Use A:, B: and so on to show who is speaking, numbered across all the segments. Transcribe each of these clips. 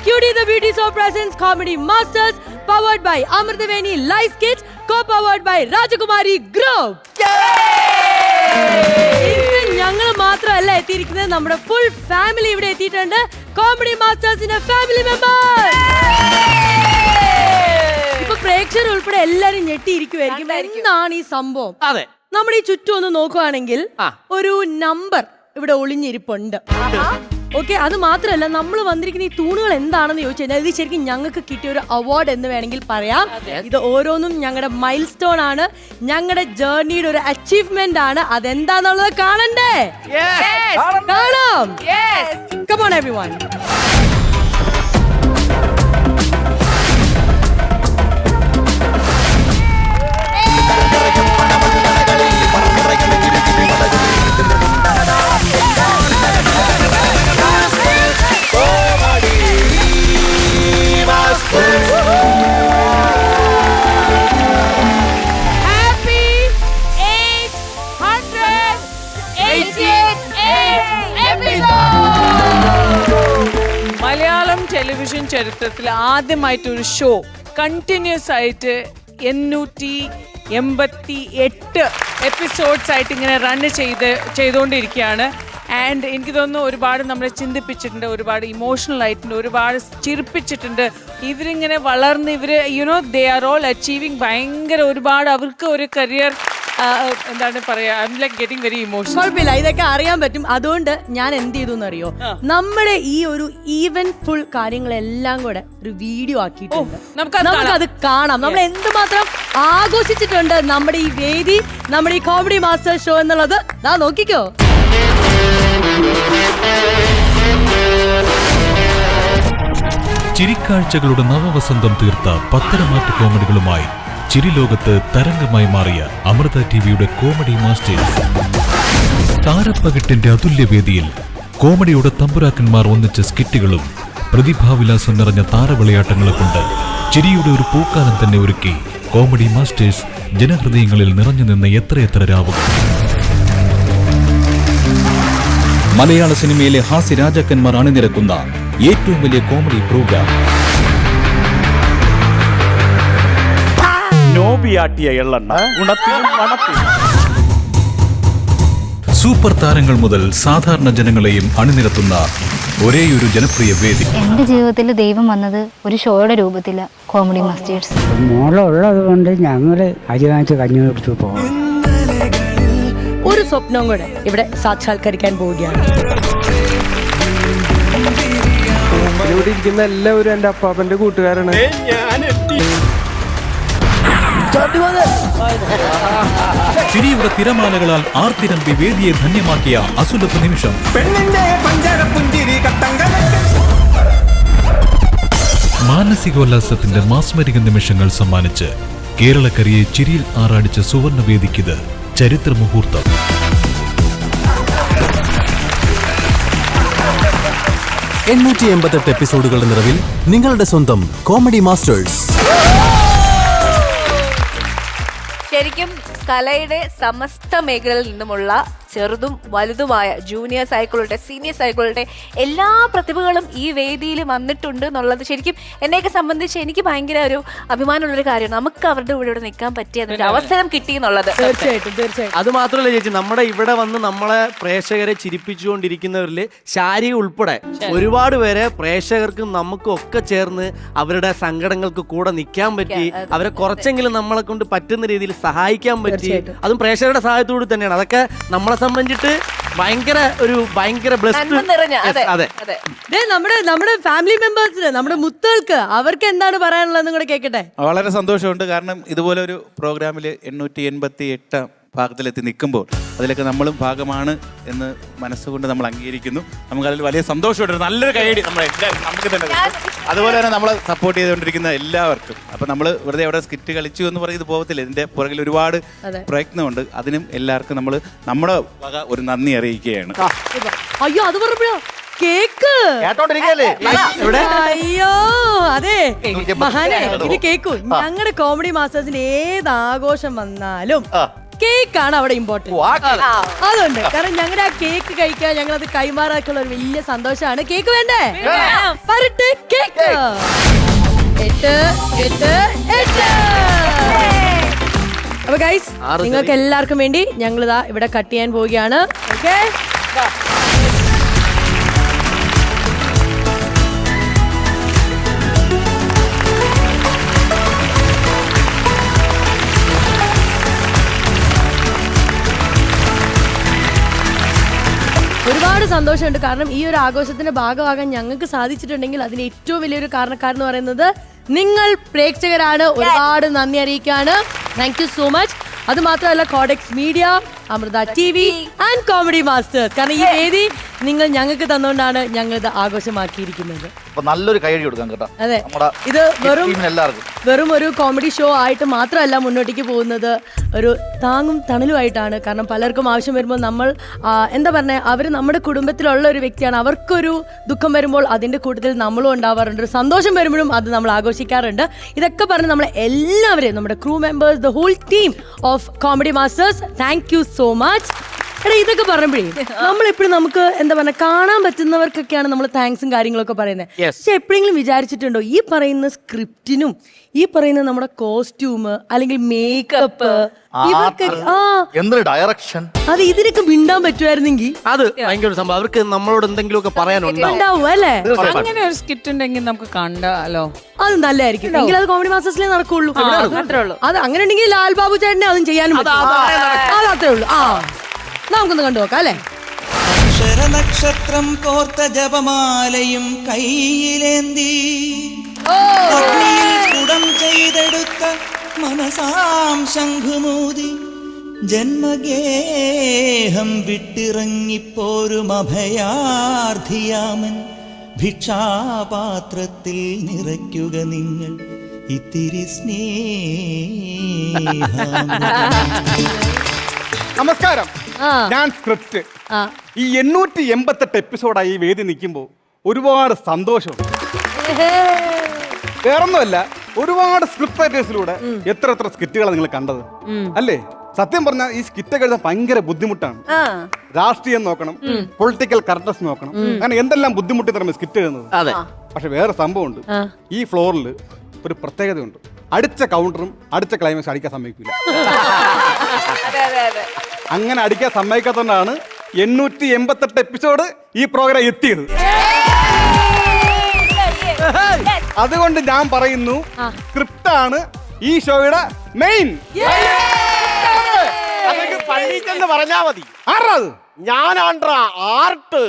A: QD The Beauty Soap presents Comedy Masters, powered by Amrtaveni Life Kits, co-powered by Rajakumari Group. ഞങ്ങൾ മാത്രമല്ല എത്തിയിരിക്കുന്നത്, നമ്മുടെ full family ഇവിടെ എത്തിയിട്ടുണ്ട്. കോമഡി മാസ്റ്റേഴ്സിന്റെ ഫാമിലി മെമ്പേഴ്സ്. ഇപ്പൊ പ്രേക്ഷകർ ഉൾപ്പെടെ എല്ലാരും ഞെട്ടിയിരിക്കുവായിരിക്കും, എന്താണ് ഈ സംഭവം.
B: അതെ,
A: നമ്മുടെ ഈ ചുറ്റും ഒന്ന് നോക്കുവാണെങ്കിൽ ഒരു നമ്പർ ഇവിടെ ഒളിഞ്ഞിരിപ്പുണ്ട്. ഓക്കെ, അത് മാത്രമല്ല നമ്മൾ വന്നിരിക്കുന്ന ഈ തൂണുകൾ എന്താണെന്ന് ചോദിച്ചു കഴിഞ്ഞാൽ ഇത് ശരിക്കും ഞങ്ങൾക്ക് കിട്ടിയ ഒരു അവാർഡ് എന്ന് വേണമെങ്കിൽ പറയാം. ഇത് ഓരോന്നും ഞങ്ങളുടെ മൈൽ സ്റ്റോൺ ആണ്, ഞങ്ങളുടെ ജേർണിയുടെ ഒരു അച്ചീവ്മെന്റ് ആണ്. അതെന്താന്നുള്ളത് കാണണ്ടേ? കാണാം. Come on everyone.
C: Malayalam television ചരിത്രത്തിൽ ആദ്യമായിട്ടൊരു ഷോ കണ്ടിന്യൂസ് ആയിട്ട് 888 എപ്പിസോഡ്സ് ആയിട്ട് ഇങ്ങനെ റൺ ചെയ്തുകൊണ്ടിരിക്കുകയാണ്. ആൻഡ് എനിക്ക് തോന്നുന്നു ഒരുപാട് നമ്മളെ ചിന്തിപ്പിച്ചിട്ടുണ്ട്, ഒരുപാട് ഇമോഷണൽ ആയിട്ടുണ്ട്, ഒരുപാട് ചിരിപ്പിച്ചിട്ടുണ്ട്. ഇവരിങ്ങനെ വളർന്ന് ദേ ആർ ഓൾ അച്ചീവിങ് ഭയങ്കര ഒരുപാട് അവർക്ക് ഒരു കരിയർ എന്താണ് പറയാ, I M like getting very emotional.
A: കുഴപ്പമില്ല, ഇതൊക്കെ അറിയാൻ പറ്റും. അതുകൊണ്ട് ഞാൻ എന്ത് ചെയ്തു എന്നറിയോ, നമ്മുടെ ഈ ഒരു ഈവന്റ് ഫുൾ കാര്യങ്ങളെല്ലാം കൂടെ ഒരു വീഡിയോ ആക്കിയിട്ടുണ്ട്. നമുക്കത് കാണാം. നമ്മൾ എന്തുമാത്രം ആഘോഷിച്ചിട്ടുണ്ട് നമ്മുടെ ഈ വേദി, നമ്മുടെ ഈ കോമഡി മാസ്റ്റർ ഷോ എന്നുള്ളത്. ദാ നോക്കിക്കോ.
D: ചിരിക്കാഴ്ചകളുടെ നവവസന്തം തീർത്ത പത്തരമാറ്റ് കോമഡികളുമായി ചിരിലോകത്ത് തരംഗമായി മാറിയ അമൃത ടിവിയുടെ കോമഡി മാസ്റ്റേഴ്സ്. താരപ്പകിട്ടിന്റെ അതുല്യവേദിയിൽ കോമഡിയുടെ തമ്പുരാക്കന്മാർ ഒന്നിച്ച സ്കിറ്റുകളും പ്രതിഭാവിലാസം നിറഞ്ഞ താരവിളയാട്ടങ്ങളെ കൊണ്ട് ചിരിയുടെ ഒരു പൂക്കാലം തന്നെ ഒരുക്കി കോമഡി മാസ്റ്റേഴ്സ് ജനഹൃദയങ്ങളിൽ നിറഞ്ഞു നിന്ന എത്രയെത്ര രാവുകൾ. മലയാള സിനിമയിലെ ഹാസ്യരാജാക്കന്മാർ അണിനിരക്കുന്ന ഏറ്റവും വലിയ കോമഡി പ്രോഗ്രാം. സൂപ്പർ താരങ്ങൾ മുതൽ സാധാരണ ജനങ്ങളെയും അണിനിരത്തുന്ന ഒരേയൊരു ജനപ്രിയ വേദി.
E: എന്റെ ജീവിതത്തിൽ ദൈവം വന്നത് ഒരു ഷോയുടെ രൂപത്തില് കോമഡി മാസ്റ്റേഴ്സ്.
F: മോളുള്ളത് കൊണ്ട് ഞങ്ങള് അരിവാങ്ങിച്ച് കഞ്ഞി കുടിച്ചു പോകും.
A: ഒരു സ്വപ്നം കൂടെ ഇവിടെ സാക്ഷാത്കരിക്കാൻ പോവുകയാണ്.
B: ഇവിടെ ഇരിക്കുന്ന എല്ലാവരും എന്റെ അപ്പാപ്പന്റെ കൂട്ടുകാരാണ്.
D: ചിരിയുടെ തിരമാലകളാൽ ആർത്തിരമ്പി വേദിയെ ധന്യമാക്കിയ അസുലഭ നിമിഷം. മാനസികോല്ലാസത്തിന്റെ മാസ്മരിക നിമിഷങ്ങൾ സമ്മാനിച്ച് കേരളക്കരയെ ചിരിയിൽ ആറാടിച്ച സുവർണവേദിക്കിത് ചരിത്ര മുഹൂർത്തം.
G: എപ്പിസോഡുകളുടെ നിറവിൽ നിങ്ങളുടെ സ്വന്തം കോമഡി മാസ്റ്റേഴ്സ്.
H: ശരിക്കും കലയുടെ സമസ്ത മേഖലയിൽ നിന്നുമുള്ള ചെറുതും വലുതുമായ ജൂനിയേഴ്സ് ആയിക്കൊള്ളട്ടെ സീനിയേഴ്സ് ആയിക്കൊള്ളട്ടെ എല്ലാ പ്രതിഭകളും ഈ വേദിയിൽ വന്നിട്ടുണ്ട് എന്നുള്ളത് ശരിക്കും എന്നെയൊക്കെ സംബന്ധിച്ച് എനിക്ക് ഭയങ്കര ഒരു അഭിമാനമുള്ളൊരു കാര്യമാണ്. നമുക്ക് അവരുടെ കൂടെ നിൽക്കാൻ പറ്റിയ ഒരു അവസരം കിട്ടി എന്നുള്ളത്.
A: തീർച്ചയായിട്ടും.
B: അത് മാത്രമല്ല ചേച്ചി, നമ്മുടെ ഇവിടെ വന്ന് നമ്മളെ പ്രേക്ഷകരെ ചിരിപ്പിച്ചുകൊണ്ടിരിക്കുന്നവരിൽ ശാരി ഉൾപ്പെടെ ഒരുപാട് പേരെ പ്രേക്ഷകർക്കും നമുക്കും ഒക്കെ ചേർന്ന് അവരുടെ സങ്കടങ്ങൾക്ക് കൂടെ നിൽക്കാൻ പറ്റി, അവരെ കുറച്ചെങ്കിലും നമ്മളെ കൊണ്ട് പറ്റുന്ന രീതിയിൽ സഹായിക്കാൻ പറ്റി. അതും പ്രേക്ഷകരുടെ സഹായത്തോട് തന്നെയാണ്. അതൊക്കെ നമ്മളെ സംബന്ധിച്ചിട്ട് ഭയങ്കര ബ്ലെസ്ഡ്.
A: നമ്മുടെ ഫാമിലി മെമ്പേഴ്സിന്, നമ്മുടെ മുത്തുകൾക്ക് അവർക്ക് എന്താണ് പറയാനുള്ളതെന്ന് കൂടെ കേൾക്കട്ടെ.
I: വളരെ സന്തോഷമുണ്ട്. കാരണം ഇതുപോലെ ഒരു പ്രോഗ്രാമിൽ 888 ഭാഗത്തിലെത്തി നിൽക്കുമ്പോൾ അതിലൊക്കെ നമ്മളും ഭാഗമാണ് എന്ന് മനസ്സുകൊണ്ട് നമ്മൾ അംഗീകരിക്കുന്നു. നമുക്കതിൽ വലിയ സന്തോഷമുണ്ട്. നല്ലൊരു കൈയടി നമുക്ക് തന്നെ. അതുപോലെ തന്നെ നമ്മളെ സപ്പോർട്ട് ചെയ്തുകൊണ്ടിരിക്കുന്ന എല്ലാവർക്കും. അപ്പം നമ്മൾ വെറുതെ അവിടെ സ്കിറ്റ് കളിച്ചു എന്ന് പറയുന്നത് പോകത്തില്ല. ഇതിൻ്റെ പുറകിൽ ഒരുപാട് പ്രയത്നമുണ്ട്. അതിനും എല്ലാവർക്കും നമ്മൾ നമ്മുടെ വക ഒരു നന്ദി അറിയിക്കുകയാണ്.
A: അയ്യോ, അത് പറഞ്ഞോ കേക്ക്. അയ്യോ അതെ മഹാനെ, ഇത് കേക്കു. ഞങ്ങളുടെ കോമഡി മാസ്റ്റേഴ്സിന് ഏത് ആഘോഷം വന്നാലും കേക്കാണ് അവിടെ ഇമ്പോർട്ടന്റ്. അതുകൊണ്ട് കാരണം ഞങ്ങളുടെ ആ കേക്ക് കഴിക്കാൻ, ഞങ്ങൾ അത് കൈമാറാക്കുള്ള ഒരു വലിയ സന്തോഷമാണ്. കേക്ക് വേണ്ടേ? കേക്ക് അപ്പൊ ഗൈസ്, നിങ്ങൾക്ക് എല്ലാവർക്കും വേണ്ടി ഞങ്ങൾ ഇതാ ഇവിടെ കട്ട് ചെയ്യാൻ പോവുകയാണ്. ഓക്കെ, ഒരുപാട് സന്തോഷമുണ്ട്. കാരണം ഈ ഒരു ആഘോഷത്തിന്റെ ഭാഗമാകാൻ ഞങ്ങൾക്ക് സാധിച്ചിട്ടുണ്ടെങ്കിൽ അതിന് ഏറ്റവും വലിയൊരു കാരണക്കാരെന്ന് പറയുന്നത് നിങ്ങൾ പ്രേക്ഷകരാണ്. ഒരുപാട് നന്ദി അറിയിക്കാണ്. Thank you so much. അത് മാത്രമല്ല, codex media, Amrita TV and comedy masters. കാരണം ഈ വേദി നിങ്ങൾ ഞങ്ങൾക്ക് തന്നുകൊണ്ടാണ് ഞങ്ങൾ ഇത് ആഘോഷമാക്കിയിരിക്കുന്നത്.
J: നല്ലൊരു കൈയടി കൊടുക്കാം കേട്ടോ.
A: അതെ, ഇത് വെറും ഒരു കോമഡി ഷോ ആയിട്ട് മാത്രമല്ല മുന്നോട്ടേക്ക് പോകുന്നത്, ഒരു താങ്ങും തണലുമായിട്ടാണ്. കാരണം പലർക്കും ആവശ്യം വരുമ്പോൾ നമ്മൾ എന്താ പറഞ്ഞ, അവർ നമ്മുടെ കുടുംബത്തിലുള്ള ഒരു വ്യക്തിയാണ്. അവർക്കൊരു ദുഃഖം വരുമ്പോൾ അതിൻ്റെ കൂട്ടത്തിൽ നമ്മളും ഉണ്ടാവാറുണ്ട്. ഒരു സന്തോഷം വരുമ്പോഴും അത് നമ്മൾ ആഘോഷിക്കാറുണ്ട്. ഇതൊക്കെ പറഞ്ഞ് നമ്മളെ എല്ലാവരെയും, നമ്മുടെ crew members, the whole team of comedy masters, thank you so much. എടാ, ഇതൊക്കെ പറയുമ്പോഴേ നമ്മളെപ്പോഴും നമുക്ക് എന്താ പറയുക, കാണാൻ പറ്റുന്നവർക്കൊക്കെയാണ് നമ്മൾ താങ്ക്സും കാര്യങ്ങളൊക്കെ പറയുന്നത്. പക്ഷെ എപ്പോഴെങ്കിലും വിചാരിച്ചിട്ടുണ്ടോ ഈ പറയുന്ന സ്ക്രിപ്റ്റിനും ഈ പറയുന്ന നമ്മുടെ കോസ്റ്റ്യൂം അല്ലെങ്കിൽ മേക്കപ്പ്, ഇവർക്ക്
J: ഡയറക്ഷൻ,
A: അത് ഇതിനൊക്കെ മിണ്ടാൻ പറ്റുമായിരുന്നെങ്കിൽ
B: അത് ഭയങ്കര സംഭവം. അവർക്ക് നമ്മളോട് എന്തെങ്കിലുമൊക്കെ പറയാനുണ്ടാവും
A: അല്ലേ?
C: അങ്ങനെ ഒരു സ്കിറ്റ് ഉണ്ടെങ്കിൽ നമുക്ക് കണ്ടാലോ?
A: അത് നല്ലതായിരിക്കും. എങ്കിൽ അത് കോമഡി മാസ്റ്റേഴ്സിലേ നടക്കുള്ളൂ. അത് അങ്ങനെ ഉണ്ടെങ്കിൽ ലാൽ ബാബു ചേട്ടനെ അതും ചെയ്യാനും അതത്രേ ഉള്ളൂ. നമുക്കൊന്ന് കണ്ടു നോക്കാം അല്ലേ?
K: അക്ഷരനക്ഷത്രം കോർത്ത ജപമാലയും കയ്യിലേന്തി കുടം ചെയ്തെടുത്ത മനസാം ശംഖുമൂതി ജന്മഗേഹം വിട്ടിറങ്ങിപ്പോരും അഭയാർത്ഥിയാമൻ ഭിക്ഷാപാത്രത്തിൽ നിറയ്ക്കുക നിങ്ങൾ ഇത്തിരി സ്നേഹം.
L: നമസ്കാരം, ഞാൻ സ്ക്രിപ്റ്റ്. ഈ 888 എപ്പിസോഡായി ഈ വേദി നിൽക്കുമ്പോൾ ഒരുപാട് സന്തോഷമുണ്ട്. വേറൊന്നുമല്ല, ഒരുപാട് സ്ക്രിപ്റ്റ് റൈറ്റേഴ്സിലൂടെ എത്ര സ്കിറ്റുകളാണ് നിങ്ങൾ കണ്ടത് അല്ലേ? സത്യം പറഞ്ഞാൽ ഈ സ്കിറ്റൊക്കെ എഴുതാൻ ഭയങ്കര ബുദ്ധിമുട്ടാണ്. രാഷ്ട്രീയം നോക്കണം, പൊളിറ്റിക്കൽ കറക്റ്റ്നസ് നോക്കണം, അങ്ങനെ എന്തെല്ലാം ബുദ്ധിമുട്ടി തരുമ്പോൾ സ്കിറ്റ് എഴുതുന്നത്. പക്ഷെ വേറെ സംഭവമുണ്ട്, ഈ ഫ്ലോറിൽ ഒരു പ്രത്യേകതയുണ്ട്. അടിച്ച കൗണ്ടറും അടിച്ച ക്ലൈമാക്സ് അടിക്കാൻ സമ്മതിക്കില്ല. അങ്ങനെ അടിക്കാൻ സമ്മതിക്കാത്തതുകൊണ്ടാണ് 888 എപ്പിസോഡ് ഈ പ്രോഗ്രാം എത്തിയത്. അതുകൊണ്ട് ഞാൻ പറയുന്നു, സ്ക്രിപ്റ്റാണ് ഈ ഷോയുടെ മെയിൻ.
B: പള്ളിയിൽ ചെന്ന് പറഞ്ഞാ മതി.
L: ആരാ അത്?
B: ഞാനാണ്ട്രാ ആർട്ട്.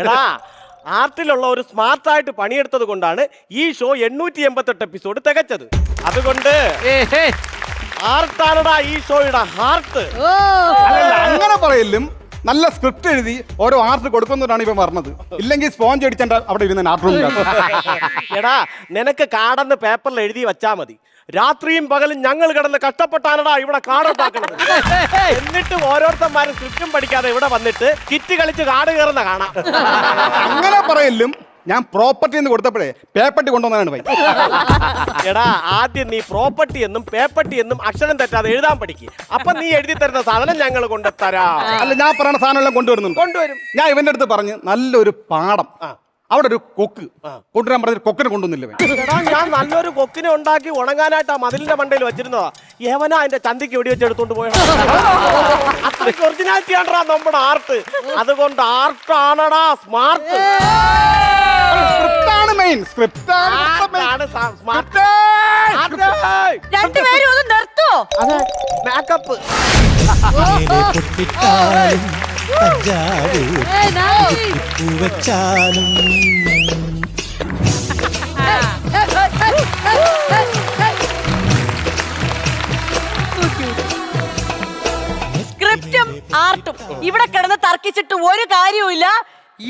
B: എടാ, ആർട്ടിലുള്ള ഒരു സ്മാർട്ടായിട്ട് പണിയെടുത്തത് കൊണ്ടാണ് ഈ ഷോ 888 എപ്പിസോഡ് തികച്ചത്. അതുകൊണ്ട് ആർട്ടാണടാ ഈ ഷോയുടെ ഹാർട്ട്.
L: അങ്ങനെ പറയലും നല്ല സ്ക്രിപ്റ്റ് എഴുതി ഓരോ ആർട്ട് കൊടുക്കുന്നതാണ് ഇവ പറഞ്ഞത്. ഇല്ലെങ്കിൽ സ്പോഞ്ച് അടിച്ചാൽ അവിടെ ഇരുന്ന ആർട്ട് റൂമിൽ.
B: എടാ, നിനക്ക് കാടെന്ന് പേപ്പറിൽ എഴുതി വെച്ചാ മതി. രാത്രിയും പകലും ഞങ്ങൾ കിടന്ന് കഷ്ടപ്പെട്ടാണടാ ഇവിടെ കാടുണ്ടാക്കുന്നത്. എന്നിട്ടും ഓരോരുത്തന്മാരും സ്ക്രിപ്റ്റും പഠിക്കാതെ ഇവിടെ വന്നിട്ട് കിറ്റ് കളിച്ച് കാട് കയറുന്ന കാണാം.
L: അങ്ങനെ പറയലും ഞാൻ പ്രോപ്പർട്ടി എന്ന് കൊടുത്തപ്പോഴേ പേപ്പട്ടി കൊണ്ടുവന്നാണ് പോയി.
B: എടാ, ആദ്യം നീ പ്രോപ്പർട്ടി എന്നും പേപ്പട്ടി എന്നും അക്ഷരം തെറ്റാതെ എഴുതാൻ പഠിക്കും. അപ്പൊ നീ എഴുതി തരുന്ന സാധനം ഞങ്ങൾ കൊണ്ടുതരാം.
L: അല്ല, ഞാൻ പറയുന്ന സാധനം എല്ലാം കൊണ്ടുവരും. ഞാൻ ഇവന്റെ അടുത്ത് പറഞ്ഞ് നല്ലൊരു പാടം, അവിടെ ഒരു കൊക്ക് കൊണ്ടുവരാൻ പറഞ്ഞ കൊക്കിനെ കൊണ്ടുവന്നില്ല.
B: ഞാൻ നല്ലൊരു കൊക്കിനെ ഉണ്ടാക്കി ഉണങ്ങാനായിട്ട് ആ മതിലിന്റെ മണ്ടയിൽ വെച്ചിരുന്നതാ. യവനാ അതിന്റെ ചന്തിക്ക് വെടി വെച്ച് എടുത്തോണ്ട് പോയ. അത്രയ്ക്ക് ഒറിജിനാലിറ്റി ആണടാ നമ്മുടെ ആർട്ട്. അതുകൊണ്ട് ആർട്ടാണടാ സ്മാർട്ട്.
L: സ്ക്രിപ്റ്റാണ് മെയിൻ.
A: രണ്ടുപേരും ഒന്ന് നിർത്തോ?
B: അതെ, മേക്കപ്പ്.
A: സ്ക്രിപ്റ്റും ആർട്ടും ഇവിടെ കിടന്ന് തർക്കിച്ചിട്ട് ഒരു കാര്യവുമില്ല.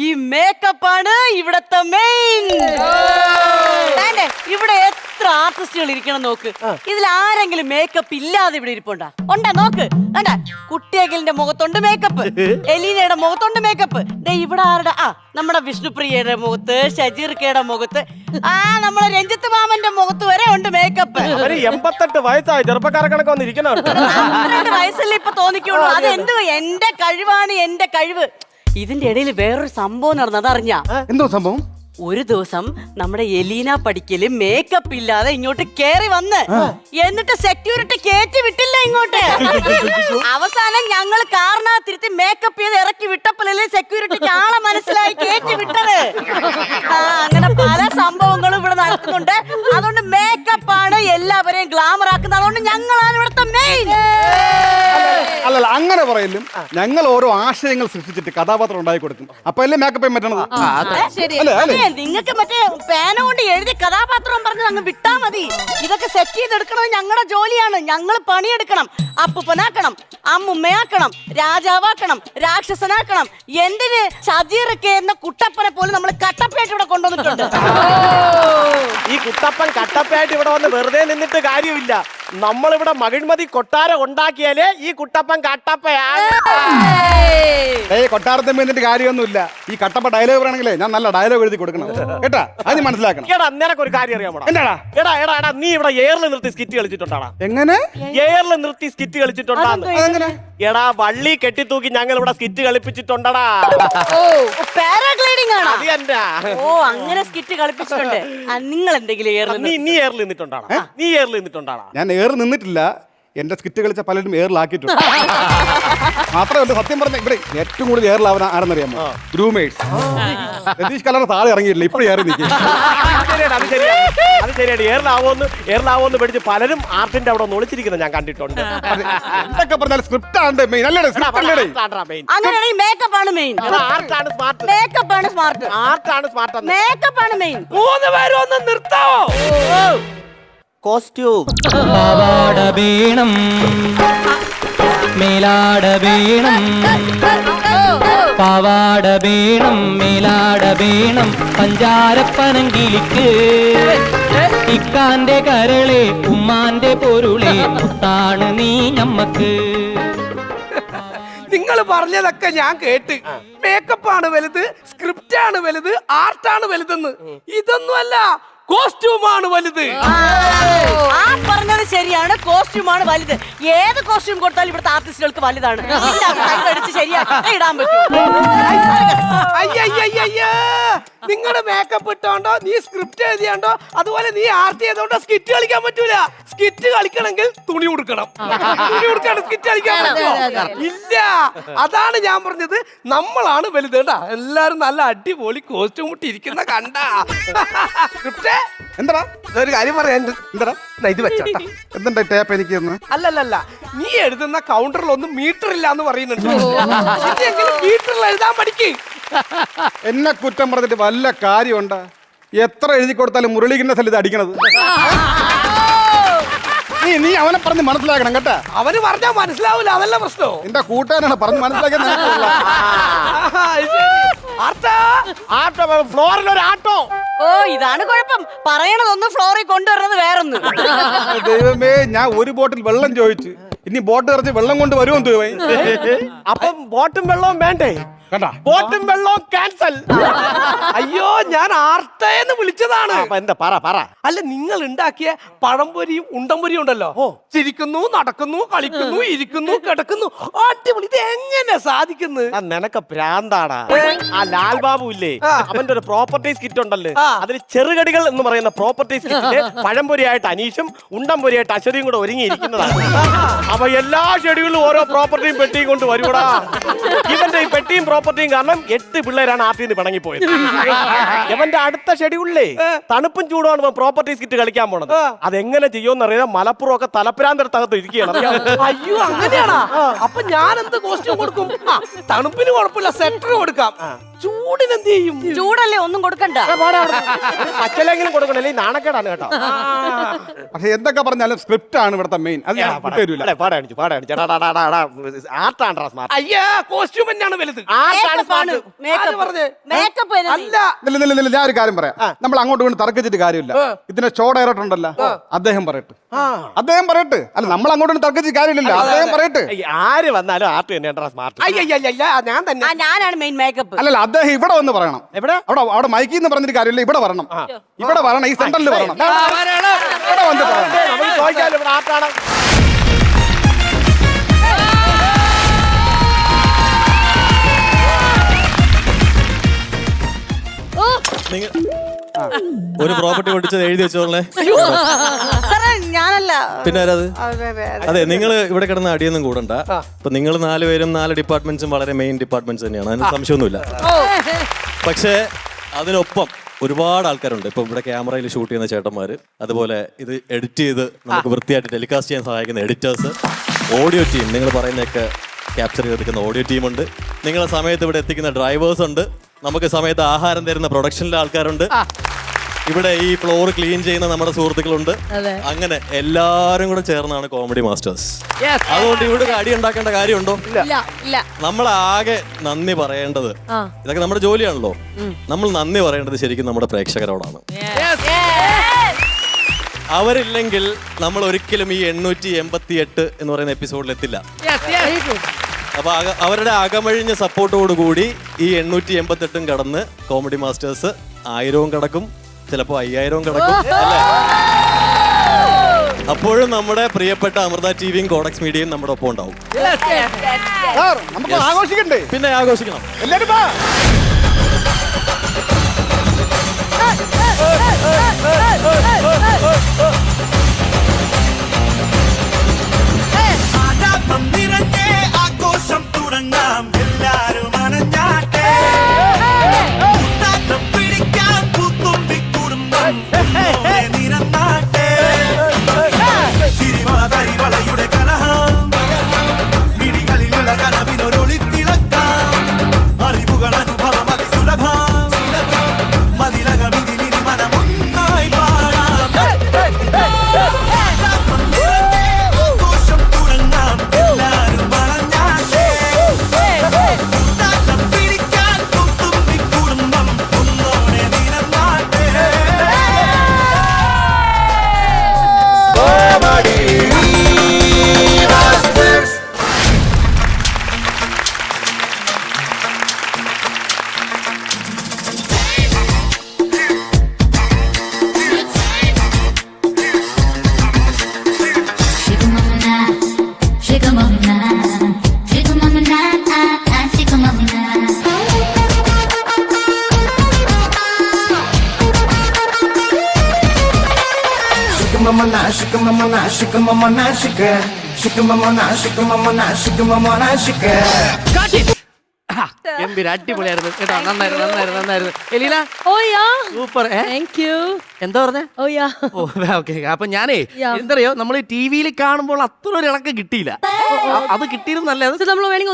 A: ഈ മേക്കപ്പ് ആണ് ഇവിടത്തെ മെയിൻ. ഇവിടെ എത്ര
M: എത്ര ആർട്ടിസ്റ്റുകൾ ഇരിക്കണം നോക്ക്. ഇതിൽ ആരെങ്കിലും മേക്കപ്പ് ഇല്ലാതെ ഇവിടെ ഇരിപ്പുണ്ടാ? ഉണ്ടാ നോക്ക്. കണ്ടാ കുട്ടിയകലിന്റെ മുഖത്തുണ്ട് മേക്കപ്പ്, എലീനയുടെ മുഖത്തുണ്ട് മേക്കപ്പ്. ഇവിടെ ആരുടെ നമ്മുടെ വിഷ്ണുപ്രിയയുടെ മുഖത്ത്, ഷജീർക്കയുടെ മുഖത്ത്, നമ്മളെ രഞ്ജിത്ത് മാമന്റെ മുഖത്ത് വരെ ഉണ്ട് മേക്കപ്പ്.
B: 88 വയസ്സായി ചെറുപ്പക്കാരെ കണക്ക് വന്നിരിക്കണോ?
M: 12 വയസ്സല്ലേ ഇപ്പൊ തോന്നിക്കുള്ളൂ. അത് എന്ത് എന്റെ കഴിവാണ്, എന്റെ കഴിവ്. ഇതിന്റെ ഇടയിൽ വേറൊരു സംഭവം നടന്നു, അതറിഞ്ഞാ?
L: എന്തോ സംഭവം?
M: ഒരു ദിവസം നമ്മുടെ എലീന പഠിക്കല് മേക്കപ്പ് ഇല്ലാതെ ഇങ്ങോട്ട് കേറി വന്ന് എന്നിട്ട് സെക്യൂരിറ്റി കേറ്റി വിട്ടില്ല ഇങ്ങോട്ട്. അവസാനം ഞങ്ങൾ കാറിനകത്തിരുത്തി മേക്കപ്പ് ചെയ്ത് ഇറക്കി വിട്ടപ്പോഴല്ലേ സെക്യൂരിറ്റിക്ക് ആളെ മനസ്സിലായി കേറ്റി വിട്ടത്. അങ്ങനെ പല സംഭവങ്ങളും ഇവിടെ നടക്കുന്നുണ്ട്. അതുകൊണ്ട് മേക്കപ്പ് ആണ് എല്ലാവരെയും ഗ്ലാമർ ആക്കുന്നത്. അതുകൊണ്ട് ഞങ്ങളാണ് ഇവിടുത്തെ മെയിൻ.
L: അല്ലല്ല, അങ്ങനെ പറയലും. ഞങ്ങൾ ഓരോ ആശയങ്ങൾ സൃഷ്ടിച്ചിട്ട് കഥാപാത്രം ഉണ്ടാക്കി കൊടുക്കും. അപ്പൊ അല്ലേ മേക്കപ്പ് ചെയ്യാൻ പറ്റണത്.
M: നിങ്ങൾക്ക് മറ്റേ പേന കൊണ്ട് എഴുതി കഥാപാത്രം പറഞ്ഞ് അങ്ങ് വിട്ടാ മതി. ഇതൊക്കെ സെറ്റ് ചെയ്തെടുക്കണത് ഞങ്ങളുടെ ജോലിയാണ്. ഞങ്ങൾ പണിയെടുക്കണം. അപ്പൂപ്പനാക്കണം, അമ്മുമ്മയാക്കണം, രാജാവാക്കണം, രാക്ഷസനാക്കണം. എന്തിന് ഷജീറൊക്കെ എന്ന കുട്ടപ്പനെ പോലും നമ്മൾ കട്ടപ്പയായിട്ട് ഇവിടെ കൊണ്ടുവന്നിട്ടുണ്ട്.
B: ഈ കുട്ടപ്പൻ കട്ടപ്പയായിട്ട് ഇവിടെ വന്ന് വെറുതെ നിന്നിട്ട് കാര്യമില്ല. നമ്മളിവിടെ മകിഴ്മതി കൊട്ടാരം ഉണ്ടാക്കിയാലേ ഈ കുട്ടപ്പൻ കട്ടപ്പയാണ്.
L: കൊട്ടാരത്തിൽ നിന്നിട്ട് കാര്യമൊന്നുമില്ല. ഈ കട്ടപ്പ ഡയലോഗ് പറയണെങ്കിലേ ഞാൻ നല്ല ഡയലോഗ് എഴുതി കൊടുക്കണം കേട്ടാ. അത് മനസ്സിലാക്കണം.
B: നിനക്ക് ഒരു കാര്യം അറിയാമോ?
L: എന്താടാ
B: നീ ഇവിടെ എയറിൽ നിർത്തി സ്കിറ്റ് കളിച്ചിട്ടുണ്ടാടാ?
L: എങ്ങനെ
B: എയറിൽ നിർത്തി സ്കിറ്റ് കളിച്ചിട്ടുണ്ടാന്ന്? എടാ വള്ളി കെട്ടിത്തൂക്കി ഞങ്ങൾ ഇവിടെ സ്കിറ്റ് കളിപ്പിച്ചിട്ടുണ്ടടാ.
M: പാരാഗ്ലൈഡിംഗ് ആണ്.
B: അങ്ങനെ
M: സ്കിറ്റ് കളിപ്പിച്ചിട്ടുണ്ട്. നിങ്ങൾ എന്തെങ്കിലും
B: നീ എയറിൽ നിന്നിട്ടുണ്ടാടാ? നീ എയറിൽ നിന്നിട്ടുണ്ടാടാ?
L: ഞാൻ എയർ നിന്നിട്ടില്ല. എന്റെ സ്കിറ്റ് കളിച്ച പലരും എയറിലാക്കിയിട്ടുണ്ട്. മാത്രമല്ല സത്യം പറഞ്ഞ ഇവിടെ ഏറ്റവും കൂടുതൽ എയറിലാവാൻ ആരെന്നറിയാമോ? ഗ്രൂമേഴ്സ്. രതീഷ് കലയുടെ താഴെ ഇറങ്ങിയിട്ടില്ല, ഇപ്പോഴും എയറി നിൽക്കും.
B: അത് ശരിയാണ്. എയറിലാവോന്ന് പഠിച്ച് പലരും ആർട്ടിന്റെ അവിടെ ഒളിച്ചിരിക്കുന്നത് ഞാൻ കണ്ടിട്ടുണ്ട്.
L: എന്തൊക്കെ പറഞ്ഞാൽ സ്ക്രിപ്റ്റ് ആണ് മെയിൻ അല്ലേ?
M: അങ്ങനെയാണെങ്കിൽ മേക്കപ്പ് ആണ് മെയിൻ.
B: ആർട്ടാണ് സ്മാർട്ട്.
M: മേക്കപ്പ് ആണ് സ്മാർട്ട്.
B: ആർട്ടാണ് സ്മാർട്ട്.
M: മേക്കപ്പ് ആണ് മെയിൻ.
B: 3 പേരും ഒന്ന് നിർത്താവോ? കോസ്റ്റ്യൂം.
N: പാവാട വീണം, മേലാട വീണം, പാവാട വീണം, മേലാട വീണം, പഞ്ചാരപ്പനങ്കിലിക്ക് ഇക്കാന്റെ കരളെ ഉമ്മാന്റെ പൊരുളെ മുത്താണ് നീ ഞമ്മക്ക്.
O: നിങ്ങൾ പറഞ്ഞതൊക്കെ ഞാൻ കേട്ട്. മേക്കപ്പ് ആണ് വലുത്, സ്ക്രിപ്റ്റ് ആണ് വലുത്, ആർട്ടാണ് വലുതെന്ന്. ഇതൊന്നുമല്ല, കോസ്റ്റ്യൂമാണ് വലുത്.
M: പറഞ്ഞത് ശരിയാണ്. കോസ്റ്റ്യൂമാണ് വലുത്. ഏത് കോസ്റ്റ്യൂം കൊടുത്താലും ഇവിടുത്തെ ആർട്ടിസ്റ്റുകൾക്ക് വലുതാണ്. ശരിയാക്കി ഇടാൻ പറ്റും.
O: നിങ്ങളുടെ മേക്കപ്പ് ഇട്ടോണ്ടോ, നീ സ്ക്രിപ്റ്റ് എഴുതിയാണ്ടോ, അതുപോലെ നീ ആർട്ട് ചെയ്തോണ്ടോ സ്കിറ്റ് കളിക്കാൻ പറ്റൂല. സ്കിറ്റ് കളിക്കണമെങ്കിൽ തുണി കൊടുക്കണം. തുണി കൊടുക്കാണ്ട് സ്കിറ്റ് കളിക്കാൻ പറ്റുമോ? ഇല്ല. അതാണ് ഞാൻ പറഞ്ഞത്, നമ്മളാണ് വലുത്. കേട്ടാ, എല്ലാരും നല്ല അടിപൊളി കോസ്റ്റ്യൂം ഇട്ട് ഇരിക്കുന്ന കണ്ടാ. സ്ക്രിപ്റ്റ്
L: എന്താ
O: ഒരു കാര്യം പറയാൻ. എന്താ ഇത് വെച്ചോട്ടാ.
L: എന്താ ടേപ്പ് എനിക്ക്?
O: അല്ലല്ല, നീ എഴുതുന്ന കൗണ്ടറിലൊന്നും മീറ്റർ ഇല്ല എന്ന് പറയുന്നുണ്ട്. മീറ്ററിൽ എഴുതാൻ പഠിക്ക്.
L: എന്നെ കുറ്റം പറഞ്ഞിട്ട് വല്ല കാര്യമുണ്ടാ? എത്ര എഴുതി കൊടുത്താലും മുരളീകൃഷ്ണ ഇത് അടിക്കണത്. നീ അവനെ പറഞ്ഞ് മനസ്സിലാക്കണം കേട്ടാ.
O: അവന് പറഞ്ഞാൽ മനസ്സിലാവൂല, അതല്ല പ്രശ്നം.
L: എന്റെ കൂട്ടുകാരാണ് പറഞ്ഞ് മനസ്സിലാക്കാൻ.
B: ഫ്ലോറിൽ ഒരു ആട്ടോ.
M: ഇതാണ് കുഴപ്പം. പറയണതൊന്നും ഫ്ലോറിൽ കൊണ്ടുവരുന്നത് വേറൊന്നും.
L: ദൈവമേ, ഞാൻ ഒരു ബോട്ടിൽ വെള്ളം ചോദിച്ചു. ഇനി ബോട്ട് നിറച്ച് വെള്ളം കൊണ്ട് വരുമോ?
B: അപ്പം ബോട്ടും വെള്ളവും വേണ്ടേ? ബോട്ടും വെള്ളവും ക്യാൻസൽ.
O: അയ്യോ, ഞാൻ ആർട്ടേന്ന് വിളിച്ചതാണ്.
B: എന്താ പറ.
O: അല്ല, നിങ്ങൾ ഉണ്ടാക്കിയ പഴംപൊരിയും ഉണ്ടംപൊരിയും ഉണ്ടല്ലോ. ചിരിക്കുന്നു, നടക്കുന്നു, കളിക്കുന്നു, ഇരിക്കുന്നു, കിടക്കുന്നു. അടിപൊളി. ഇത് എങ്ങനെ സാധിക്കുന്നു?
B: നിനക്ക് ഭ്രാന്താടാ. ആ ലാൽ ബാബു ഇല്ലേ, അവന്റെ ഒരു പ്രോപ്പർട്ടീസ് കിറ്റ് ഉണ്ടല്ലോ. അതിൽ ചെറുകടികൾ എന്ന് പറയുന്ന പ്രോപ്പർട്ടീസ് കിറ്റില് പഴംപൊരിയായിട്ട് അനീഷും ഉണ്ടംപൊരിയായിട്ട് അശ്വതിയും കൂടെ ഒരുങ്ങിയിരിക്കുന്നതാണ്. അപ്പൊ എല്ലാ ഷെഡ്യൂളിലും ഓരോ പ്രോപ്പർട്ടിയും പെട്ടിയും കൊണ്ട് വരുവാടാ. ഇവന്റെ ഈ പെട്ടിയും പ്രോപ്പർട്ടിയും കാരണം 8 പിള്ളേരാണ് ആർട്ടിൽ നിന്ന് പിണങ്ങിപ്പോയത്. ഇവന്റെ അടുത്ത ഷെഡ്യൂളിലേ തണുപ്പും ചൂടുമാണ് പ്രോപ്പർട്ടീസ് കിറ്റ് കളിക്കാൻ പോണത്. അതെങ്ങനെ ചെയ്യുമെന്ന് അറിയാം. മലപ്പുറം ഒക്കെ തലപ്പരാന്തരത്തകത്ത് ഇരിക്കുകയാണ്.
O: അയ്യോ, അങ്ങനെയാണോ? അപ്പൊ ഞാൻ എന്ത് കോസ്റ്റ്യൂം കൊടുക്കും? തണുപ്പിന് കുഴപ്പമില്ല, സെറ്റർ കൊടുക്കാം. ചൂടിന് എന്ത് ചെയ്യും?
M: ചൂടല്ലേ, ഒന്നും കൊടുക്കണ്ട.
O: അച്ഛനെങ്കിലും കൊടുക്കണല്ലേ, നാണക്കേടാണ് കേട്ടോ.
L: പക്ഷെ എന്തൊക്കെ പറഞ്ഞാലും സ്ക്രിപ്റ്റ് ആണ് ഇവിടുത്തെ മെയിൻ. അത് ഞാൻ വിട്ടുതരൂല.
O: അയ്യാ, കോസ്റ്റ്യൂം തന്നെയാണ് വലുത്.
L: നില്ല, ഞാൻ ഒരു കാര്യം പറയാം. നമ്മൾ അങ്ങോട്ട് കൊണ്ട് തർക്കിച്ചിട്ട് കാര്യമില്ല. ഇതിന്റെ ഷോ ഡയറക്ടർ ഉണ്ടല്ലോ, അദ്ദേഹം പറയട്ടെ. അല്ല, നമ്മൾ അങ്ങോട്ട് തർക്കിച്ചിട്ട് കാര്യമില്ലല്ലോ, അദ്ദേഹം പറയട്ടെ.
O: ആര് വന്നാലും ആർട്ട് തന്നെയാണ് സ്മാർട്ട്. ഞാൻ തന്നെ.
M: ഞാനാണ് മെയിൻ മേക്കപ്പ്.
L: അല്ലല്ല, അദ്ദേഹം ഇവിടെ വന്ന് പറയണം. അവിടെ മൈക്കിൽ നിന്ന് പറഞ്ഞിട്ട് കാര്യമില്ല, ഇവിടെ വരണം. ഇവിടെ വരണം, ഈ സെന്ററിൽ വരണം. ഇവിടെ വന്ന് പറയണം.
O: നമ്മൾ ചോദിച്ചാലും ഇവിടെ ആർട്ടാണ്.
P: ഒരു പ്രോപ്പർട്ടി പൊട്ടിച്ചത് എഴുതി വെച്ചോളേ.
M: ഞാനല്ല,
P: പിന്നെ ആരത്? അതെ, നിങ്ങൾ ഇവിടെ കിടന്ന് അടിയൊന്നും കൂടണ്ട. ഇപ്പൊ നിങ്ങൾ 4 പേരും 4 ഡിപ്പാർട്ട്മെന്റ്സും വളരെ മെയിൻ ഡിപ്പാർട്ട്മെന്റ്സ് തന്നെയാണ്, അതിന് സംശയമൊന്നുമില്ല. പക്ഷേ അതിനൊപ്പം ഒരുപാട് ആൾക്കാരുണ്ട്. ഇപ്പൊ ഇവിടെ ക്യാമറയിൽ ഷൂട്ട് ചെയ്യുന്ന ചേട്ടന്മാര്, അതുപോലെ ഇത് എഡിറ്റ് ചെയ്ത് നമുക്ക് വൃത്തിയായിട്ട് ടെലികാസ്റ്റ് ചെയ്യാൻ സഹായിക്കുന്ന എഡിറ്റേഴ്സ്, ഓഡിയോ ടീം, നിങ്ങൾ പറയുന്നതൊക്കെ ക്യാപ്ചർ ചെയ്തെടുക്കുന്ന ഓഡിയോ ടീമുണ്ട്, നിങ്ങളെ സമയത്ത് ഇവിടെ എത്തിക്കുന്ന ഡ്രൈവേഴ്സ് ഉണ്ട്, നമുക്ക് സമയത്ത് ആഹാരം തരുന്ന പ്രൊഡക്ഷനിലെ ആൾക്കാരുണ്ട്, ഇവിടെ ഈ ഫ്ലോർ ക്ലീൻ ചെയ്യുന്ന നമ്മുടെ സുഹൃത്തുക്കളുണ്ട്. അങ്ങനെ എല്ലാരും കൂടെ ചേർന്നാണ് കോമഡി മാസ്റ്റേഴ്സ്. അതുകൊണ്ട് ഇവിടെ അടി ഉണ്ടാക്കേണ്ട കാര്യമുണ്ടോ? നമ്മളാകെ നന്ദി പറയേണ്ടത്, ഇതൊക്കെ നമ്മുടെ ജോലിയാണല്ലോ, നമ്മൾ നന്ദി പറയേണ്ടത് ശരിക്കും നമ്മുടെ പ്രേക്ഷകരോടാണ്. അവരില്ലെങ്കിൽ നമ്മൾ ഒരിക്കലും ഈ 888 എന്ന് പറയുന്ന എപ്പിസോഡിൽ എത്തില്ല. അപ്പൊ അവരുടെ അകമഴിഞ്ഞ സപ്പോർട്ടോടുകൂടി ഈ 888 കടന്ന് കോമഡി മാസ്റ്റേഴ്സ് 1000 കടക്കും, ചിലപ്പോ 5000 കിടക്കും, അല്ലേ? അപ്പോഴും നമ്മുടെ പ്രിയപ്പെട്ട അമൃത ടിവിയും കോഡക്സ് മീഡിയയും നമ്മുടെ ഒപ്പം ഉണ്ടാവും.
L: ആഘോഷിക്കണ്ടേ?
P: പിന്നെ ആഘോഷിക്കണം.
L: എല്ലാരും
K: ആഘോഷം തുടങ്ങാം, എല്ലാരും അണഞ്ഞാട്ടെ. പിടിക്കാൻ പുത്തുമ്പി കുടുംബം നിരന്നാട്ടെ. ചിരിവള കരിവളയുടെ കലഹം, മിഴികളിലുള്ള കനവിനൊരൊളിത്തിളക്കാം. അറിവുകൾ അനുഭവം അതിസുലഭം, മതിലകമിതിനി മനമൊന്നായി പാടാം. ആഘോഷം തുടങ്ങാം, എല്ലാരും അണഞ്ഞാട്ടെ. പിടിക്കാൻ പുത്തുമ്പി കുടുംബം ഒന്നോടെ നിരന്നാട്ടെ.
B: അടിപൊളിയായിരുന്നു കേട്ടോ, നന്നായിരുന്നു. എലീന സൂപ്പർ. എന്താ പറഞ്ഞേ? ഓക്കെ. അപ്പൊ ഞാനേ എന്തറിയോ, നമ്മൾ ടിവിയിൽ കാണുമ്പോൾ അത്ര ഒരു ഇളക്കം കിട്ടിയില്ല. അത് കിട്ടിയിരുന്നല്ലേ?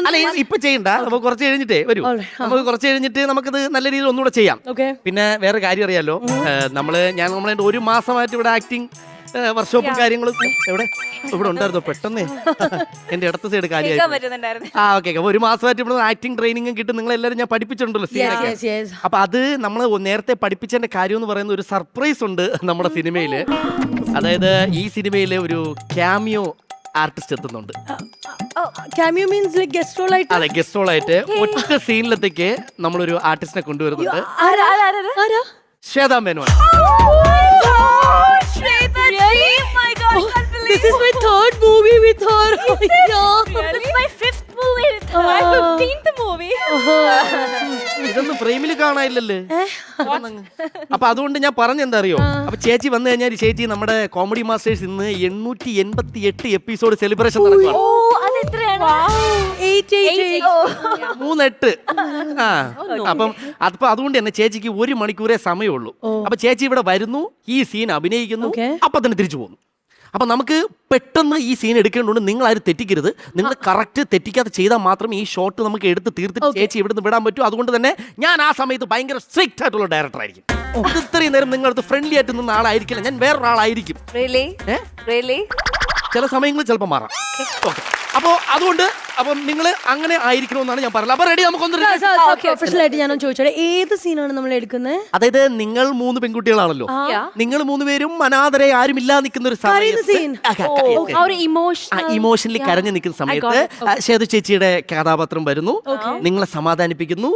B: അല്ല, ഇപ്പൊ ചെയ്യണ്ട, നമുക്ക് കുറച്ച് കഴിഞ്ഞിട്ടേ വരൂ. നമുക്ക് കുറച്ച് കഴിഞ്ഞിട്ട് നമുക്കത് നല്ല രീതിയിൽ ഒന്നുകൂടെ ചെയ്യാം. പിന്നെ വേറെ കാര്യം അറിയാലോ, നമ്മളെ 1 മാസമായിട്ട് ഇവിടെ ആക്ടിങ് വർക്ക്ഷോപ്പും കാര്യങ്ങളും ഇവിടെ ഉണ്ടായിരുന്നു. പെട്ടെന്ന് എന്റെ ഇടത്ത സൈഡ് കാര്യമായിരുന്നു. ഓക്കെ. അപ്പൊ 1 മാസമായിട്ട് ഇവിടെ ആക്ടിങ് ട്രെയിനിങ്ങും കിട്ടും, നിങ്ങൾ എല്ലാവരും ഞാൻ പഠിപ്പിച്ചിട്ടുണ്ടല്ലോ സീനൊക്കെ. അപ്പൊ അത് നമ്മൾ നേരത്തെ പഠിപ്പിച്ചതിന്റെ കാര്യം എന്ന് പറയുന്ന ഒരു സർപ്രൈസ് ഉണ്ട് നമ്മുടെ സിനിമയില്. അതായത് ഈ സിനിമയില് ഒരു ക്യാമിയോ ആർട്ടിസ്റ്റ് എത്തുന്നുണ്ട്. അതെ, ഗസ്റ്റ് റോൾ ആയിട്ട് ഒറ്റ സീനിലത്തേക്ക് നമ്മളൊരു ആർട്ടിസ്റ്റിനെ കൊണ്ടുവരുന്നുണ്ട്. Shweta Menon.
A: This is my 3rd movie with her. This is my 5th movie with her. My 15th movie.
B: ഇതൊന്നും ഫ്രെയിമിൽ കാണാനില്ലല്ലേ? അപ്പൊ അതുകൊണ്ട് ഞാൻ പറഞ്ഞെന്താ അറിയോ, അപ്പൊ ചേച്ചി വന്നു കഴിഞ്ഞാൽ ചേച്ചി നമ്മുടെ കോമഡി മാസ്റ്റേഴ്സ് ഇന്ന് 888 എപ്പിസോഡ് സെലിബ്രേഷൻ നടക്കുകയാണ്. 38. അപ്പം അതുകൊണ്ട് തന്നെ ചേച്ചിക്ക് 1 മണിക്കൂറേ സമയമുള്ളൂ. അപ്പൊ ചേച്ചി ഇവിടെ വരുന്നു, ഈ സീൻ അഭിനയിക്കുന്നു, അപ്പൊ തന്നെ തിരിച്ചു പോകുന്നു. അപ്പൊ നമുക്ക് പെട്ടെന്ന് ഈ സീൻ എടുക്കേണ്ടതുകൊണ്ട് നിങ്ങൾ ആരും തെറ്റിക്കരുത്. നിങ്ങൾ കറക്റ്റ് തെറ്റിക്കാതെ ചെയ്താൽ മാത്രം ഈ ഷോട്ട് നമുക്ക് എടുത്ത് തീർത്തിട്ട് ചേച്ചി ഇവിടുന്ന് വിടാൻ പറ്റും. അതുകൊണ്ട് തന്നെ ഞാൻ ആ സമയത്ത് ഭയങ്കര സ്ട്രിക്റ്റ് ആയിട്ടുള്ള ഡയറക്ടർ ആയിരിക്കും. അത് ഇത്രയും നേരം നിങ്ങളടുത്ത് ഫ്രണ്ട്ലി ആയിട്ട് നിന്ന ആളായിരിക്കില്ല, ഞാൻ വേറൊരാളായിരിക്കും. ചില സമയങ്ങളിൽ ചിലപ്പോൾ മാറാം. ഓക്കെ, അപ്പോ അതുകൊണ്ട് അപ്പം നിങ്ങൾ അങ്ങനെ ആയിരിക്കണമെന്നാണ് ഞാൻ പറഞ്ഞത്. അപ്പൊ റെഡി, നമുക്കൊന്ന്
A: പ്രൊഫഷണൽ ആയിട്ട് ഞാൻ ചോദിച്ചോട്ടെ, ഏത് സീനാണ് നമ്മൾ എടുക്കുന്നത്?
B: അതായത് നിങ്ങൾ 3 പെൺകുട്ടികളാണല്ലോ, നിങ്ങൾ 3 പേരും അനാഥരെ ആരുമില്ലാ നിൽക്കുന്ന ഒരു ഇമോഷണലി കരഞ്ഞു നിൽക്കുന്ന സമയത്ത് ശ്വേത ചേച്ചിയുടെ കഥാപാത്രം വരുന്നു, നിങ്ങളെ സമാധാനിപ്പിക്കുന്നു,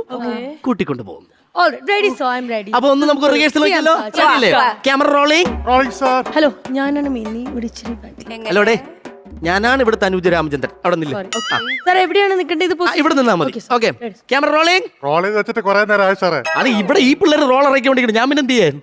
B: കൂട്ടിക്കൊണ്ടു പോകുന്നു. അപ്പൊ ഒന്ന് നമുക്ക് റിഹേഴ്സൽ വെച്ചല്ലോ. Camera rolling.
A: ഹലോ, ഞാനാണ് മിന്നി വിളിച്ചിരി.
B: ഹലോ ഡേ, ഞാനാണ് ഇവിടുത്തെ അനുജ രാമചന്ദ്രൻ. അവിടെ നില്ല
A: സാർ, എവിടെയാണ് നിൽക്കേണ്ടത്?
B: ഇവിടെ നിന്നാ മതി. Okay, camera rolling.
L: റോളിംഗ് വെച്ചിട്ട് കുറെ നേരം സാറേ.
B: അത് ഇവിടെ ഈ പിള്ളേർ റോൾ ഇറക്കി കൊണ്ടിരിക്കണം, ഞാൻ പിന്നെ എന്ത് ചെയ്യാൻ?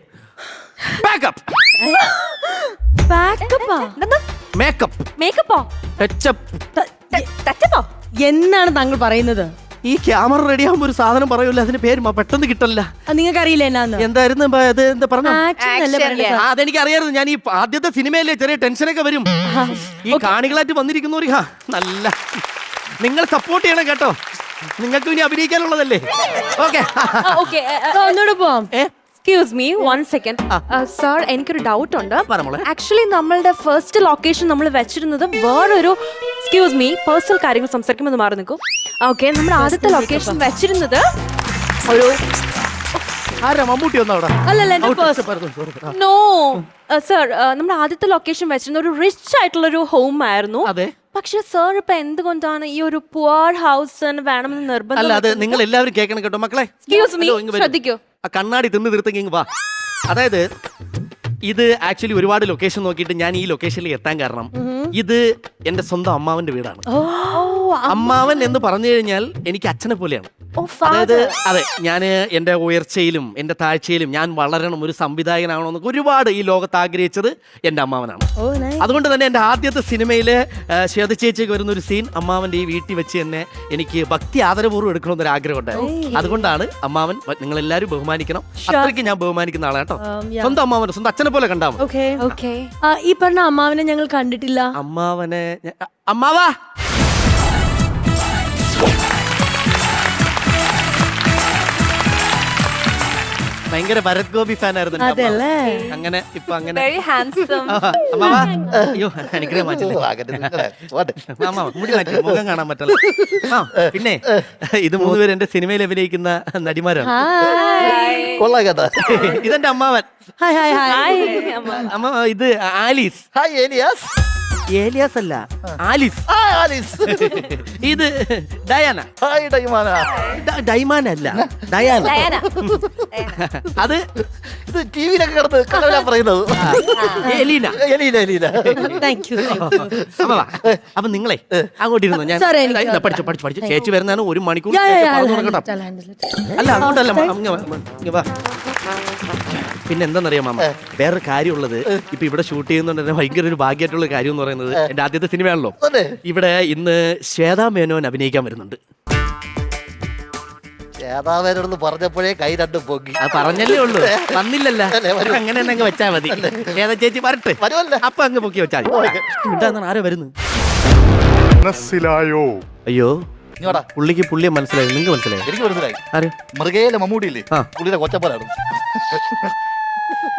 A: എന്നാണ് താങ്കൾ പറയുന്നത്?
B: ഈ ക്യാമറ റെഡി ആകുമ്പോ ഒരു സാധനം പറയൂല, അതിന്റെ പേര് പെട്ടെന്ന് കിട്ടല്ല.
A: നിങ്ങൾക്ക് അറിയില്ല എന്നാന്ന്?
B: എന്തായിരുന്നു പറഞ്ഞു? അതെനിക്ക് അറിയായിരുന്നു. ഞാൻ ഈ ആദ്യത്തെ സിനിമയിലെ ചെറിയ ടെൻഷനൊക്കെ വരും. ഈ കാണികളായിട്ട് വന്നിരിക്കുന്നവർ നല്ല നിങ്ങൾ സപ്പോർട്ട് ചെയ്യണം കേട്ടോ, നിങ്ങൾക്ക് ഇനി അഭിനയിക്കാനുള്ളതല്ലേ. ഓക്കെ,
A: ഒന്നുകൂടെ പോവാം.
Q: എക്സ്ക്യൂസ് മീ 1 സെക്കൻഡ് സാർ, എനിക്കൊരു ഡൗട്ട് ഉണ്ട്. ആക്ച്വലി നമ്മളുടെ ഫസ്റ്റ് ലൊക്കേഷൻ നമ്മൾ വെച്ചിരുന്നത് വേറൊരു, എക്സ്ക്യൂസ് മീ, പേഴ്സണൽ കാര്യങ്ങൾ സംസാരിക്കുമ്പോൾ മാറി നിൽക്കും. ഓക്കെ, നമ്മുടെ ആദ്യത്തെ ലൊക്കേഷൻ വെച്ചിരുന്നത് ഒരു
A: നോ
Q: സർ, നമ്മുടെ ആദ്യത്തെ ലൊക്കേഷൻ വെച്ചിരുന്ന ഒരു റിച്ച് ആയിട്ടുള്ള ഒരു ഹോം ആയിരുന്നു. പക്ഷെ സർ ഇപ്പൊ എന്തുകൊണ്ടാണ് ഈ ഒരു പുവർ ഹൗസ് വേണമെന്ന് നിർബന്ധം?
B: അല്ല, അത് നിങ്ങൾ എല്ലാവരും കേൾക്കണം കേട്ടോ മക്കളെ.
Q: എക്സ്ക്യൂസ് മീ, ശ്രദ്ധിക്കൂ.
B: ആ കണ്ണാടി തിന്ന് തീർത്തെങ്കിൽ വാ. അതായത് ഇത് ആക്ച്വലി ഒരുപാട് ലൊക്കേഷൻ നോക്കിയിട്ട് ഞാൻ ഈ ലൊക്കേഷനിൽ എത്താൻ കാരണം ഇത് എന്റെ സ്വന്തം അമ്മാവന്റെ വീടാണ്. അമ്മാവൻ എന്ന് പറഞ്ഞു കഴിഞ്ഞാൽ എനിക്ക് അച്ഛനെ പോലെയാണ്. അതായത് അതെ, ഞാൻ എൻ്റെ ഉയർച്ചയിലും എൻ്റെ താഴ്ചയിലും ഞാൻ വളരണം, ഒരു സംവിധായകനാവണമെന്നൊക്കെ ഒരുപാട് ഈ ലോകത്ത് ആഗ്രഹിച്ചത് എൻ്റെ അമ്മാവനാണ്. അതുകൊണ്ട് തന്നെ എൻ്റെ ആദ്യത്തെ സിനിമയിലെ ശ്വേത ചേച്ചിക്ക് വരുന്ന ഒരു സീൻ അമ്മാവൻ്റെ ഈ വീട്ടിൽ വെച്ച് തന്നെ എനിക്ക് ഭക്തി ആദരപൂർവ്വം എടുക്കണമെന്നൊരു ആഗ്രഹം ഉണ്ടായിരുന്നു. അതുകൊണ്ടാണ് അമ്മാവൻ നിങ്ങൾ എല്ലാവരും ബഹുമാനിക്കണം. അത്രയ്ക്ക് ഞാൻ ബഹുമാനിക്കുന്ന ആളാണ് കേട്ടോ. സ്വന്തം അമ്മാവനെ സ്വന്തം അച്ഛനെ പോലെ കണ്ടാൽ മതി.
A: ഈ പറഞ്ഞ അമ്മാവനെ ഞങ്ങൾ കണ്ടിട്ടില്ല.
B: അമ്മാവനെ അമ്മാവാ ഭയങ്കര ഭരത് ഗോപി ഫാൻ ആയിരുന്നു. അങ്ങനെ ഇപ്പൊ അങ്ങനെ അയ്യോ അനുഗ്രഹം മുടി മാറ്റി മുഖം കാണാൻ പറ്റില്ല. പിന്നെ ഇത് 3 പേര് എന്റെ സിനിമയിൽ അഭിനയിക്കുന്ന നടിമാരാണ്. ഇതെന്റെ അമ്മാവൻ. അമ്മ ഇത് ആലീസ്. ഏലിയാസ് അല്ല, ആലിസ്. ഇത് ഡയാന. ഡൈമാന അല്ല, ഡയാന. അത്
J: ഇത് ടിവിയിലൊക്കെ കിടന്ന് പറയുന്നത്
B: എലീന. അപ്പൊ നിങ്ങളെ അങ്ങോട്ട് ഇരുന്നു. ഞാൻ പഠിച്ചു ചേച്ചി വരുന്നതാണ് 1 മണിക്കൂർ. അല്ല അങ്ങോട്ടല്ല, പിന്നെ എന്താണെന്നറിയാം മാമ, വേറൊരു കാര്യമുള്ളത്, ഇപ്പൊ ഇവിടെ ഷൂട്ട് ചെയ്യുന്നുണ്ട് തന്നെ ഭയങ്കര ഒരു ഭാഗ്യമായിട്ടുള്ള കാര്യം എന്ന് പറയുന്നത്, എന്റെ ആദ്യത്തെ സിനിമയാണല്ലോ. ഇവിടെ ഇന്ന് ശ്വേതാ മേനോൻ അഭിനയിക്കാൻ വരുന്നുണ്ട്.
J: ശ്വേതാമേനോട് പറഞ്ഞപ്പോഴേ കൈ 2 പൊങ്ങി.
B: പറഞ്ഞല്ലേ ഉള്ളൂ, വന്നില്ലല്ലോ. അങ്ങനെ തന്നെ അങ്ങ് വെച്ചാ മതി. ശ്വേതാ ചേച്ചി വരട്ടെ, അപ്പൊ അങ്ങ് പൊക്കി വെച്ചാൽ മതി. ആരോ വരുന്നു,
L: മനസ്സിലായോ?
B: അയ്യോ, പുള്ളിക്ക് പുള്ളിയെ മനസ്സിലായി. നിങ്ങൾക്ക് മനസ്സിലായി?
J: എനിക്ക് മനസ്സിലായി. മൃഗയിലെ മമ്മൂട്ടിയില്ലേ, പുള്ളിയുടെ കൊച്ചപ്പനാണ്.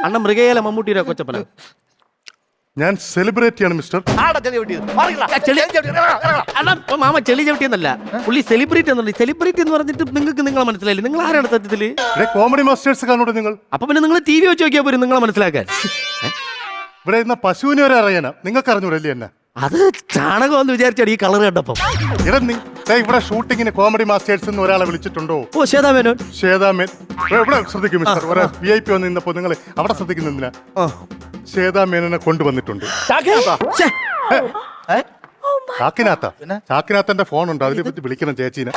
B: അണ്ണ മൃഗയിലെ മമ്മൂട്ടിയുടെ കൊച്ചപ്പന.
L: ഞാൻ സെലിബ്രിറ്റിയാണ് മിസ്റ്റർ.
B: മാമ ചെളി ചവിട്ടിയെന്നല്ല, പുള്ളി സെലിബ്രിറ്റി എന്നുണ്ട്. സെലിബ്രിറ്റി എന്ന് പറഞ്ഞിട്ട് നിങ്ങൾക്ക് നിങ്ങളെ മനസ്സിലായില്ലേ? നിങ്ങൾ ആരാണ് സത്യത്തില്?
L: കോമഡി മാസ്റ്റേഴ്സ് കാണോട്ടെ നിങ്ങൾ.
B: അപ്പൊ പിന്നെ നിങ്ങൾ TV വെച്ച് നോക്കിയാൽ പോലും നിങ്ങളെ മനസ്സിലാക്കാൻ.
L: ഇവിടെ ഇന്ന് പശുവിനെ വരെ അറിയാനാ, നിങ്ങൾക്ക് അറിഞ്ഞൂടല്ലേ എന്നെ?
B: അത് ചാണകം എന്ന് വിചാരിച്ചാണ് ഈ കളർ കണ്ടപ്പം.
L: ഇവിടെ ഷൂട്ടിങ്ങിന് കോമഡി മാസ്റ്റേഴ്സ് എന്ന് ഒരാളെ വിളിച്ചിട്ടുണ്ടോ?
B: ഓ, ശ്വേതാമേനോൻ.
L: ശ്വേതാമേൻ ഇവിടെ ശ്രദ്ധിക്കും മിസ്റ്റർ. ഒരു VIP വന്ന് നിന്നപ്പോ നിങ്ങൾ അവിടെ ശ്രദ്ധിക്കുന്നില്ല. ശ്വേതാമേനോനെ കൊണ്ടുവന്നിട്ടുണ്ട്. ചാക്കിനകത്തന്റെ ഫോൺ ഉണ്ട്, അതിനെ പറ്റി വിളിക്കണം ചേച്ചീനെ.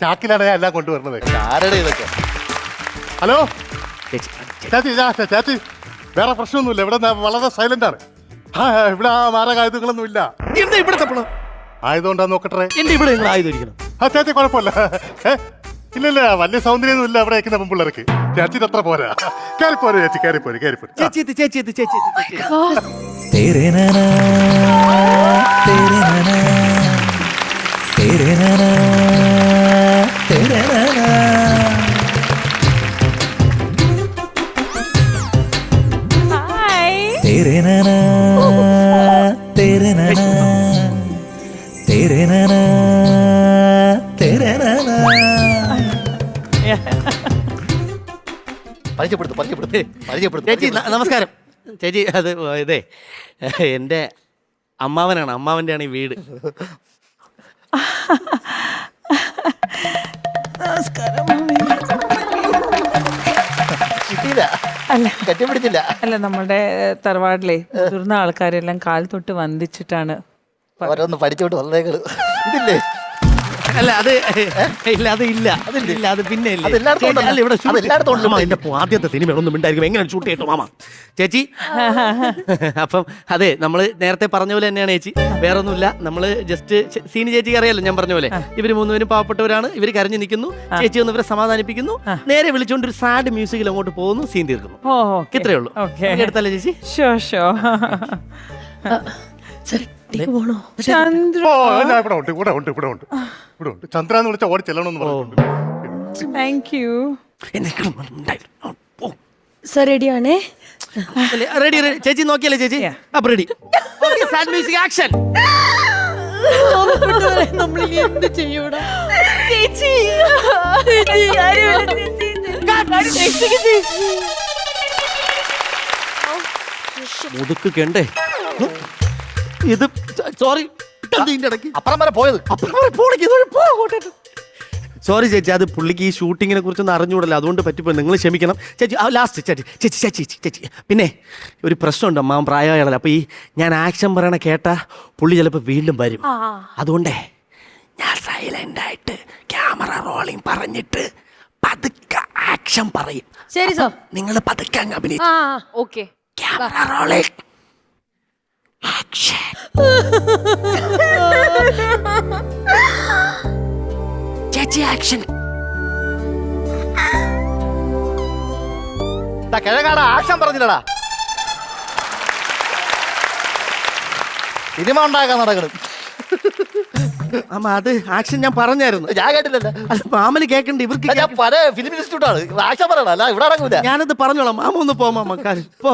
L: ചാക്കിലാണ് ഞാൻ എല്ലാം കൊണ്ടുവരണത്. ഹലോ ചേച്ചി, ചേച്ചി വേറെ പ്രശ്നമൊന്നുമില്ല. ഇവിടെ വളരെ സൈലന്റ് ആണ്. ഇവിടെ മാരകായുധങ്ങളൊന്നും ഇല്ല.
B: ഇവിടെ
L: ആയതുകൊണ്ടാ നോക്കട്ടെ.
B: എന്റെ ഇവിടെ നിങ്ങൾ ആയുധം.
L: ചേച്ചി കുഴപ്പമില്ല.
J: ഇല്ലല്ല വലിയ സൗന്ദര്യമൊന്നും ഇല്ല അവിടെ വെക്കുന്ന പിള്ളേർക്ക്. ചേച്ചിന്റെ അത്ര പോരാ. കയറിപ്പോരെ ചേച്ചി, കയറിപ്പോരെ, കയറിപ്പോരെ.
B: ചേച്ചി എത്തി, ചേച്ചി എത്തി, ചേച്ചി എത്തി, ചേച്ചി ചേച്ചി നമസ്കാരം. ചേച്ചി അത് ഇതേ എൻ്റെ അമ്മാവനാണ്, അമ്മാവൻ്റെയാണ് ഈ വീട്.
C: അല്ല നമ്മുടെ തറവാട്ടിലെ മുതിർന്ന ആൾക്കാരെല്ലാം കാൽ തൊട്ട് വന്ദിച്ചിട്ടാണ്
J: പഠിച്ചോട്ട് വന്നേക്കള്. ഇതില്ലേ
B: അല്ല അത് ഇല്ല, അത് ഇല്ല, അതില്ല, അത് പിന്നെ ഇല്ല. അല്ല ഇവിടെ എന്റെ ആദ്യത്തെ സിനിമ ഒന്നും ഉണ്ടായിരിക്കും, എങ്ങനെ ഷൂട്ട് ചെയ്യട്ടോ മാമ. ചേച്ചി അപ്പം അതെ നമ്മള് നേരത്തെ പറഞ്ഞ പോലെ തന്നെയാണ് ചേച്ചി, വേറൊന്നുമില്ല. നമ്മള് ജസ്റ്റ് സീനി ചേച്ചിക്ക് അറിയാലോ, ഞാൻ പറഞ്ഞ പോലെ ഇവര് മൂന്നുപേരും പാവപ്പെട്ടവരാണ്, ഇവര് കരഞ്ഞു നിൽക്കുന്നു, ചേച്ചി ഒന്ന് ഇവരെ സമാധാനിപ്പിക്കുന്നു, നേരെ വിളിച്ചുകൊണ്ട് ഒരു സാഡ് മ്യൂസിക്കിൽ അങ്ങോട്ട് പോകുന്നു, സീൻ തീർക്കുന്നു. ഇത്രയേ ഉള്ളൂ. എടുത്തല്ലേ ചേച്ചി?
C: പോണോ?
J: ചന്ദ്ര എന്ന് വിളിച്ച ഓടി ചെല്ലണമെന്ന് പറഞ്ഞിട്ടുണ്ട്.
C: Thank you.
A: സർ റെഡിയാണേ?
B: റെഡി ചേച്ചി, നോക്കിയല്ലേ ചേച്ചി? അപ്പൊ റെഡി. Sad music action.
A: നമ്മൾ എന്ത് ചെയ്യൂടാ
H: ചേച്ചി?
B: മുതുക്ക് കണ്ടേ ഇത്. സോറി,
J: അപ്പുറം വരെ പോയത്.
B: സോറി ചേച്ചി, അത് പുള്ളിക്ക് ഈ ഷൂട്ടിങ്ങിനെ കുറിച്ചൊന്നും അറിഞ്ഞുകൂടല്ലോ, അതുകൊണ്ട് പറ്റിപ്പോ നിങ്ങൾ ക്ഷമിക്കണം ചേച്ചി. ലാസ്റ്റ് ചേച്ചി ചേച്ചി ചേച്ചി ചേച്ചി പിന്നെ ഒരു പ്രശ്നമുണ്ട്, അമ്മാവൻ പ്രായമായാലോ. അപ്പൊ ഈ ഞാൻ ആക്ഷൻ പറയണ കേട്ടാ പുള്ളി ചിലപ്പോ വീണ്ടും വരും. അതുകൊണ്ടേ ഞാൻ സൈലന്റ് ആയിട്ട് ക്യാമറ റോളിംഗ് പറഞ്ഞിട്ട് പതുക്കെ ആക്ഷൻ പറയും.
A: ശരി സാർ,
B: നിങ്ങൾ പതുക്കെ അങ്ങ് അഭിനയിച്ചു.
H: ഓക്കെ.
B: Camera rolling action. ചേച്ചി ആക്ഷൻ.
J: കിഴങ്ങാടാ ആക്ഷൻ പറഞ്ഞില്ലടാ. സിനിമ ഉണ്ടാക്കാൻ നടക്കണം.
B: അത് ആക്ഷൻ ഞാൻ പറഞ്ഞായിരുന്നു.
J: ഞാൻ കേട്ടില്ലല്ലോ.
B: മാമന് കേക്കണ്ട, ഇവർക്ക്
J: ഞാൻ പല ഫിലിം ഇൻസ്റ്റിറ്റ്യൂട്ടാണ്. ആക്ഷൻ പറയണ, അല്ല ഇവിടെ നടക്കൂല.
B: ഞാനത് പറഞ്ഞോളാം. മാമ ഒന്ന് പോ മാമ. പോ.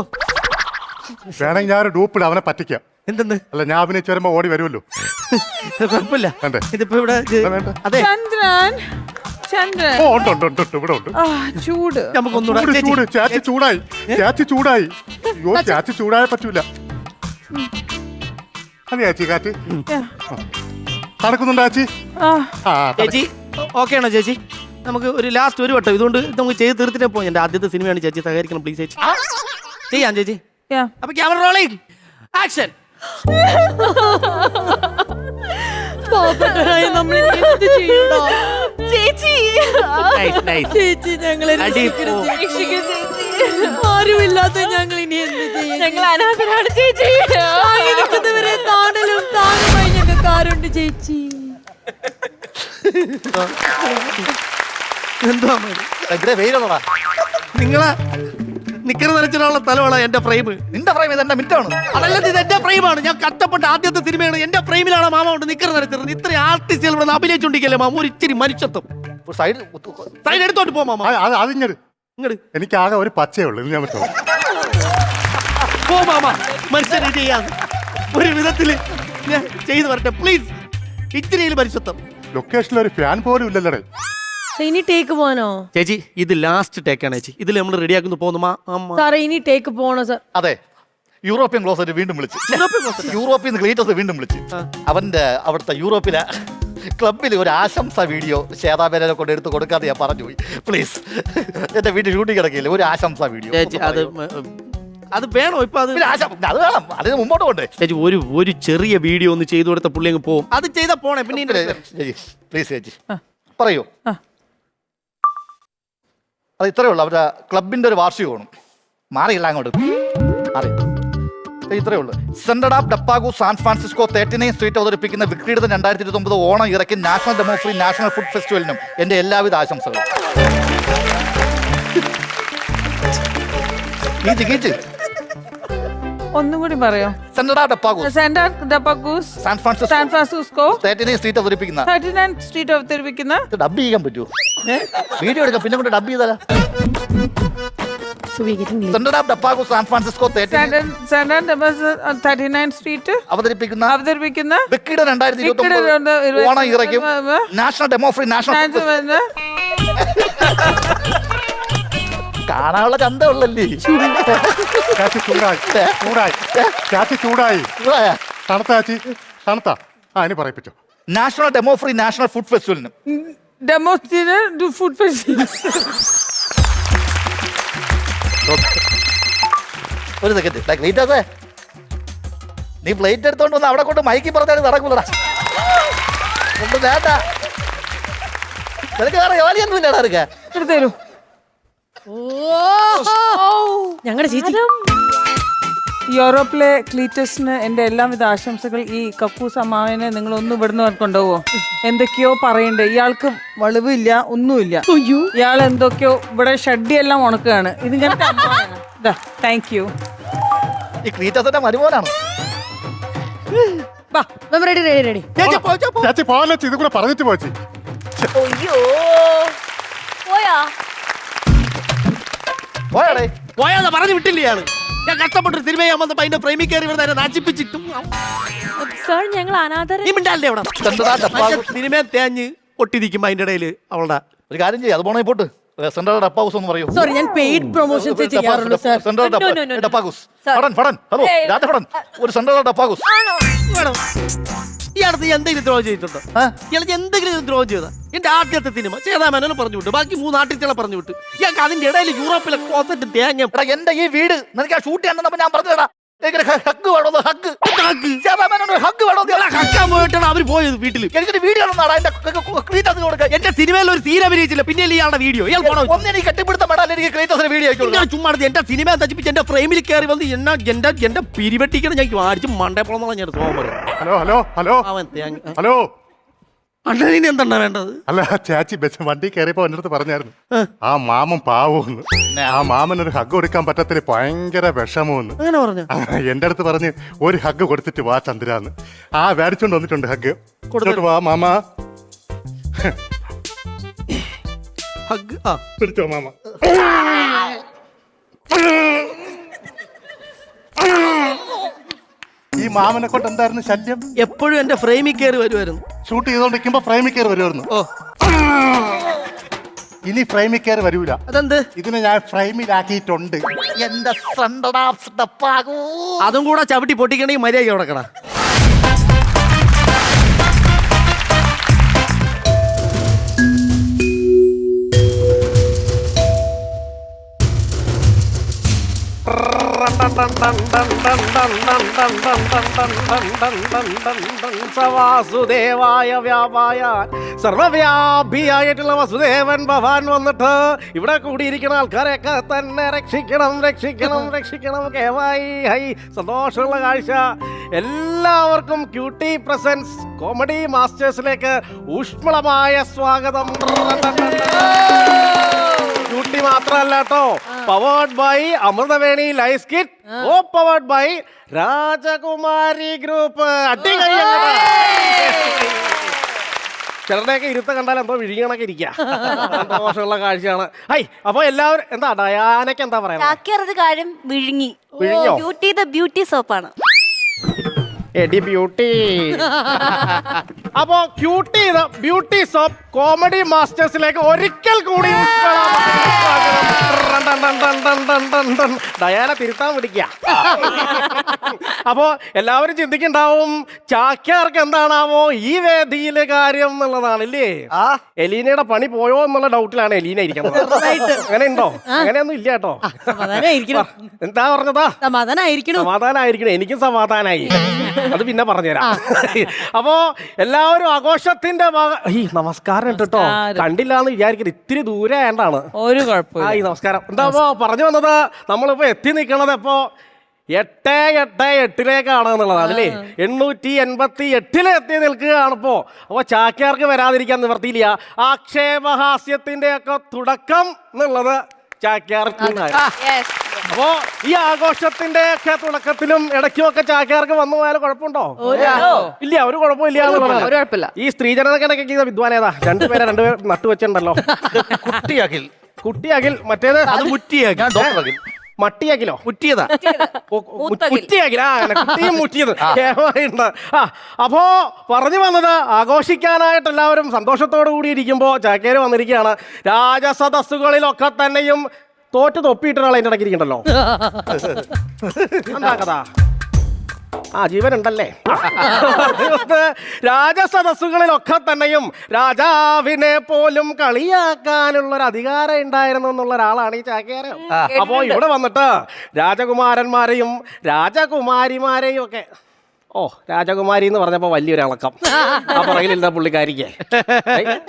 J: വേണമെങ്കിൽ ഞാൻ ഒരു ഡൂപ്പിട് അവനെ പറ്റിക്കാം.
B: എന്തെന്ന്?
J: അല്ല ഞാൻ അഭിനയിച്ച് വരുമ്പോ ഓടി വരുമല്ലോ.
B: കുഴപ്പമില്ല. ഇതിപ്പോ ഇവിടെ അതെ
C: ചന്ദ്രൻ, ചന്ദ്രൻ.
J: ഇവിടെ ഉണ്ട്.
C: ചൂട്
B: നമുക്കൊന്നുകൂടെ.
J: ചൂട് ചാച്ചി ചൂടായി, ചാച്ചി ചൂടായി. അയ്യോ ചാച്ചി ചൂടായ പറ്റൂല. അത് ചാച്ചി കാറ്റ് നടക്കുന്നുണ്ട് ചാച്ചി.
B: ചേച്ചി ഓക്കെ ആണോ ചേച്ചി? നമുക്ക് ഒരു ലാസ്റ്റ് ഒരു വട്ടം ഇതുകൊണ്ട് നമുക്ക് ചെയ്ത് തീർത്തിട്ടേ പോയി. എന്റെ ആദ്യത്തെ സിനിമയാണ് ചേച്ചി, സഹകരിക്കണം പ്ലീസ് ചേച്ചി. ചെയ്യാം ചേച്ചി. അപ്പൊ ക്യാമറ റോളിംഗ് ആക്ഷൻ.
A: നമ്മൾ എന്ത് ചെയ്യൂടാ
H: ചേച്ചി?
A: ചേച്ചി ഞങ്ങളെ ആരുമില്ലാത്ത ഞങ്ങൾ ഇനി എന്ത് ചെയ്യും?
H: ഞങ്ങൾ അനാഥരാണ് ചേച്ചി.
A: ഇരിക്കുന്നവരെ കാണലും താനുമായി ഞങ്ങൾക്ക് ആരുണ്ട് ചേച്ചി?
B: എന്തോ
J: വെയിലുള്ളതാ.
B: നിങ്ങളെ നിക്കറ് നരച്ചിട്ടുള്ള തലമാണ് എന്റെ ഫ്രെയിം.
J: നിന്റെ ഫ്രെയിം ഇത് എന്റെ മിറ്റാണ്.
B: അതല്ല, ഇത് എന്റെ ഫ്രെയിമാണ്. ഞാൻ കഷ്ടപ്പെട്ട ആദ്യത്തെ സിനിമയാണ്. എന്റെ ഫ്രെയിമിലാണ് മാമ കൊണ്ട് നിക്കറ് നരച്ചിരുന്നത്. ഇത്രയും ആർട്ടിസ്റ്റുകൾ ഇവിടെ അഭിനയിച്ചോണ്ടിരിക്കല്ലേ മാമ? ഒരു ഇച്ചിരി മനുഷ്യത്വം. സൈഡ് എടുത്തോട്ട് പോ മാമ.
J: ഇങ്ങോട്ട് എനിക്ക് ആകെ ഒരു പച്ചയേ ഉള്ളൂ. ഞാൻ പറ്റോ
B: പോ മാമ. മനുഷ്യനെ ചെയ്യാതെ ഒരു വിധത്തില് ഞാൻ ചെയ്തു വരട്ടെ പ്ലീസ്. ഇച്ചിരി മനുഷ്യത്വം.
J: ലൊക്കേഷനിൽ ഒരു ഫാൻ പോലും ഇല്ലല്ലേ.
A: ഇനി ടേക്ക് പോകാനോ?
B: ചേച്ചി ഇത് ലാസ്റ്റ് ടേക്കാണ് ചേച്ചി. ഇതിൽ നമ്മൾ റെഡിയാക്കുന്നു പോകുന്നു
A: സാറേ. ഇനി ടേക്ക് പോണോ സാർ?
J: അതെ, യൂറോപ്യൻ ക്ലോസറ്റ് വീണ്ടും വിളിച്ച്. യൂറോപ്യൻ ക്ലീറ്റസ് വീണ്ടും വിളിച്ച്. അവന്റെ അവിടുത്തെ യൂറോപ്പിലെ ക്ലബിൽ ഒരു ആശംസ വീഡിയോ ശ്വേതാബേനെ കൊണ്ട് എടുത്ത് കൊടുക്കാതെ ഞാൻ പറഞ്ഞു പോയി. പ്ലീസ് എന്റെ വീട്ടിൽ ഷൂട്ടിംഗ് കിടക്കില്ല, ഒരു ആശംസ വീഡിയോ.
B: ചേച്ചി അത് വേണോ ഇപ്പൊ? അത്
J: വേണം, അതിന് മുമ്പോട്ട് കൊണ്ടേ.
B: ചേച്ചി ഒരു ചെറിയ വീഡിയോ ഒന്ന് ചെയ്തു കൊടുത്ത പുള്ളി അങ്ങ് പോകും. അത് ചെയ്താ പോണേ. പിന്നെ
J: പ്ലീസ് ചേച്ചി പറയൂ. അത് ഇത്രയേ ഉള്ളൂ. അവരുടെ ക്ലബിന്റെ ഒരു വാർഷികമാണ്. മാറിയില്ല അങ്ങോട്ട് മാറി. ഇത്രയേ ഉള്ളൂ. സെൻട്രൽ ഓഫ് ഡപ്പാഗു സാൻ ഫ്രാൻസിസ്കോ 39 സ്ട്രീറ്റ് അവതരിപ്പിക്കുന്ന വിക്രീഡിതം 2029 ഓണം ഇറക്കി നാഷണൽ ഡെമോക്രസി നാഷണൽ ഫുഡ് ഫെസ്റ്റിവലിനും എന്റെ എല്ലാവിധ ആശംസകളും.
C: ഒന്നും കൂടി പറയോ?
J: സെൻട്രൽ ഓഫ് ഡപ്പാഗു
C: സാൻ ഫ്രാൻസിസ്കോ
J: 39 സ്ട്രീറ്റ് അവതരിപ്പിക്കുന്ന
C: 39 സ്ട്രീറ്റ് അവതരിപ്പിക്കുന്ന
J: ഡബ് ചെയ്യാൻ പറ്റുമോ? വീഡിയോ എടുക്കാം, പിന്നെ കൊണ്ട് ഡബ് ചെയ്താലാ. സെൻട്രൽ ഓഫ് ഡപ്പാഗു സാൻ ഫ്രാൻസിസ്കോ
C: 39 സ്ട്രീറ്റ്
J: അവതരിപ്പിക്കുന്ന വിക്രീഡിതം
C: 2029
J: ഓണം ഇറക്കും നാഷണൽ ഡെമോക്രസി നാഷണൽ കാണാനുള്ള ചന്തമുള്ളല്ലേ. നാഷണൽ ഡെമോക്രസി നാഷണൽ ഫുഡ് ഫെസ്റ്റിവലിനും
C: ഫുഡ് ഫെസ്റ്റിവൽ.
J: ഒരു സെക്കൻഡ് ക്ലീറ്റസേ, നീ പ്ലേറ്റ് എടുത്തോണ്ട് വന്ന് അവിടെ കൊണ്ട് മൈക്കി പറഞ്ഞാൽ നടക്കൂലടാ. കൊണ്ട് വേണ്ട, നിനക്ക് വേറെ ജോലിയൊന്നും ഇല്ലടാ.
C: എടുത്തേരൂ.
A: ഞങ്ങളുടെ ചേച്ചി
C: യൂറോപ്പിലെ ക്ലീറ്റസിന് എന്റെ എല്ലാവിധ ആശംസകൾ. ഈ കക്കൂസ് അമ്മാവനെ നിങ്ങൾ ഒന്ന് ഇവിടുന്ന് കൊണ്ടുപോവോ? എന്തൊക്കെയോ പറയണ്ടേ, ഇയാൾക്ക് വളിവില്ല, ഒന്നുമില്ല. ഇയാൾ എന്തൊക്കെയോ ഇവിടെ ഷഡ്ഡിയെല്ലാം ഉണക്കുകയാണ്. ഇത് ഞാൻ താങ്ക് യു.
J: ഈ ക്ലീറ്റസിന്റെ മരുമോനാണ്.
A: റെഡി.
L: ഇത് കൂടെ പറഞ്ഞിട്ട് പോച്ചി.
B: പോയാ പറഞ്ഞു വിട്ടില്ല ഇയാള്. ഞാൻ കഷ്ടപ്പെട്ടൊരു സിനിമയാൻ വന്നപ്പോ അതിന്റെ ഫ്രെയിമിൽ കയറി ഇവിടെ നാച്ചിപ്പിച്ചിട്ടും
Q: സർ ഞങ്ങൾ അനാഥരെ
B: സിനിമയെ തേഞ്ഞ് പൊട്ടിരിക്കുമ്പോ അതിന്റെ ഇടയില് അവളുടെ
J: ഒരു കാര്യം ചെയ്യും, അത് പോണേ പോട്ട്. സെൻട്രൽ ഡപ്പ ഹൗസ് എന്ന് പറയൂ.
A: സോറി, ഞാൻ പെയ്ഡ് പ്രൊമോഷൻസ് ചെയ്യാറുള്ളൂ സർ.
J: സെൻട്രൽ ഡപ്പ ഹൗസ്. ഹലോ രാജഫടൻ, ഒരു സെൻട്രൽ ഡപ്പ ഹൗസ്.
B: ഇയാളത്ത് എന്തെങ്കിലും ദ്രോഹം ചെയ്തിട്ടുണ്ടോ? ഇയാൾക്ക് എന്തെങ്കിലും ദ്രോഹം ചെയ്താ? എന്റെ ആദ്യത്തെ സിനിമ ചേതാമേനോനെ പറഞ്ഞു വിട്ടു, ബാക്കി 3 ആർട്ടിസ്റ്റുകളെ പറഞ്ഞു വിട്ടു. ഇയാൾക്ക് അതിന്റെ ഇടയിൽ യൂറോപ്പിലെ കോസറ്റ് തേങ്ങ.
J: എന്റെ ഈ വീട് നിനക്ക് ആ ഷൂട്ട് ചെയ്യാൻ ഞാൻ പറഞ്ഞതാ. ഹഗ് വേണോ? ഹഗ് ഹഗ് വേണോ?
B: ഹക്കാൻ പോയിട്ടാണ് അവര് പോയത് വീട്ടില്.
J: എനിക്കൊരു വീഡിയോ കൊടുക്കാം.
B: എന്റെ സിനിമയിൽ ഒരു സീൻ അഭിനയിച്ചില്ല, പിന്നെ ഇയാളുടെ വീഡിയോ
J: ഒന്നിനെ കെട്ടിപ്പിടുത്തം വേണം. എനിക്ക് ക്രീറ്റസിന്റെ വീഡിയോ
B: ചുമ്മാ എന്റെ സിനിമ തച്ചിപ്പിച്ച് എന്റെ ഫ്രെയിമിൽ കയറി വന്ന് എന്റെ പിരിവെട്ടിക്കണം. ഞാൻ അടിച്ച് മണ്ടേപ്പോളം ഞാൻ
L: ഹലോ
B: അണ്ണന് എന്താണ് വേണ്ടത്?
L: അല്ല ചേച്ചി വണ്ടി കയറിയപ്പോ എന്റെ അടുത്ത് പറഞ്ഞായിരുന്നു ആ മാമൻ പാവോന്ന്. ആ മാമൻ ഒരു ഹഗ് കൊടുക്കാൻ പറ്റത്തില്ല, ഭയങ്കര വിഷമോന്ന്.
B: അങ്ങനെ പറഞ്ഞു.
L: എന്റെ അടുത്ത് പറഞ്ഞ് ഒരു ഹഗ് കൊടുത്തിട്ട് വാ ചന്ദ്രാന്ന്. ആ മേടിച്ചോണ്ട് വന്നിട്ടുണ്ട് ഹഗ്. കൊടുത്തിട്ട് വാ മാമ.
B: ഹഗ്
L: പിടിച്ചോ മാമ. ഈ മാമനെ കൊണ്ട് എന്തായിരുന്നു ശല്യം?
B: എപ്പോഴും എന്റെ ഫ്രെയിമിൽ കയറി വരുമായിരുന്നു.
L: ഷൂട്ട് ചെയ്തോണ്ടിരിക്കുമ്പോ ഫ്രെയിമിൽ കയറി വരുമായിരുന്നു. ഇനി ഫ്രെയിമിൽ കയറി വരൂല.
B: അതെന്ത്?
L: ഇതിനെ ഞാൻ ഫ്രെയിമിലാക്കിയിട്ടുണ്ട്.
J: എന്റെ
B: അതും കൂടെ ചവിട്ടി പൊട്ടിക്കണമെങ്കിൽ മര്യാദ കിടക്കണ.
O: വാസുദേവായ വ്യാപായ സർവവ്യാപിയായിട്ടുള്ള വസുദേവൻ ഭവാൻ വന്നിട്ട് ഇവിടെ കൂടിയിരിക്കുന്ന ആൾക്കാരെയൊക്കെ തന്നെ രക്ഷിക്കണം രക്ഷിക്കണം രക്ഷിക്കണം. കേവായി ഹൈ സന്തോഷമുള്ള കാഴ്ച. എല്ലാവർക്കും ക്യൂട്ടി പ്രസൻസ് കോമഡി മാസ്റ്റേഴ്സിലേക്ക് ഊഷ്മളമായ സ്വാഗതം. ക്യൂട്ടി മാത്രമല്ല കേട്ടോ, powered by Amrithaveni life kit, oh powered by Rajakumari group. ചിലരുടെയൊക്കെ ഇരുത്ത കണ്ടാൽ എന്തോ വിഴിയണൊക്കെ ഇരിക്കുക. സന്തോഷമുള്ള കാഴ്ചയാണ്. ഹൈ, അപ്പൊ എല്ലാവരും എന്താ ഡയാനക്ക് എന്താ പറയാ?
H: കാര്യം വിഴുങ്ങി. ബ്യൂട്ടി ദ ബ്യൂട്ടി സോപ്പാണ്.
O: എടി ബ്യൂട്ടി. അപ്പോ ക്യൂട്ടി ബ്യൂട്ടി സോപ്പ് കോമഡി മാസ്റ്റേഴ്സിലേക്ക് ഒരിക്കൽ കൂടി ഡയാന തിരുത്താൻ പിടിക്കുക. അപ്പോ എല്ലാവരും ചിന്തിക്കുണ്ടാവും ചാക്യാർക്ക് എന്താണാവോ ഈ വേദിയിലെ കാര്യം എന്നുള്ളതാണല്ലേ. എലീനയുടെ പണി പോയോ എന്നുള്ള ഡൗട്ടിലാണ് എലീന ഇരിക്കുന്നത്. അങ്ങനെ ഉണ്ടോ? അങ്ങനെയൊന്നും ഇല്ല കേട്ടോ. എന്താ പറഞ്ഞതാ? സമാധാനായിരിക്കണം. എനിക്കും സമാധാനായി. അത് പിന്നെ പറഞ്ഞുതരാം. അപ്പോ എല്ലാവരും ആഘോഷത്തിന്റെ നമസ്കാരം കേട്ടോ. കണ്ടില്ലാന്ന് വിചാരിക്കുന്നത് ഇത്തിരി ദൂരെ ആയതാണ്.
C: ഒരു കുഴപ്പമില്ല.
O: നമസ്കാരം. എന്താ പറഞ്ഞു വന്നത്? നമ്മളിപ്പോ എത്തി നിൽക്കണത് ഇപ്പോ
R: 888 എന്നുള്ളതാണ് അല്ലേ? 888 എത്തി നിൽക്കുകയാണിപ്പോ. അപ്പൊ ചാക്യാർക്ക് വരാതിരിക്കാൻ നിവർത്തിയില്ല. ആക്ഷേപഹാസ്യത്തിന്റെ ഒക്കെ തുടക്കം എന്നുള്ളത് ചാക്യാർക്ക്. അപ്പോ ഈ ആഘോഷത്തിന്റെ ഒക്കെ തുടക്കത്തിലും ഇടയ്ക്കുമൊക്കെ ചാക്യാർക്ക് വന്നു പോയാലും കുഴപ്പമുണ്ടോ? ഇല്ല, ഒരു കുഴപ്പമില്ല എന്നുള്ളതാണ്. ഈ സ്ത്രീജനകണക്ക് വിദ്വാനേതാ? രണ്ടുപേരെ നട്ടുവെച്ചിട്ടുണ്ടല്ലോ. കുട്ടിയാകിൽ മറ്റേത് അത് മുറ്റിയാകിൽ. മട്ടിയാക്കിലോ? മുറ്റിയതാ. മുറ്റിയാക്കിൽ. കുട്ടിയും മുറ്റിയത് കേമായിട്ടുണ്ട്. അപ്പോ പറഞ്ഞു വന്നത്, ആഘോഷിക്കാനായിട്ട് എല്ലാവരും സന്തോഷത്തോടു കൂടി ഇരിക്കുമ്പോ ചാക്കേര് വന്നിരിക്കുകയാണ്. രാജസദസ്സുകളിലൊക്കെ തന്നെയും തോറ്റ് തൊപ്പിയിട്ടൊരാൾ അതിൻ്റെ ഇടയ്ക്ക് ഇരിക്കണ്ടല്ലോ. എന്താ കഥ? ജീവനുണ്ടല്ലേ? രാജസദസ്സുകളിലൊക്കെ തന്നെയും രാജാവിനെ പോലും കളിയാക്കാനുള്ള ഒരു അധികാരം ഉണ്ടായിരുന്നു എന്നുള്ള ഒരാളാണ് ഈ ചാക്യാര്. അപ്പോ ഇവിടെ വന്നിട്ട് രാജകുമാരന്മാരെയും രാജകുമാരിമാരെയും ഒക്കെ രാജകുമാരി എന്ന് പറഞ്ഞപ്പോ വലിയൊരു ഇളക്കം ആ പറയില്ല പുള്ളിക്കാരിക്ക്.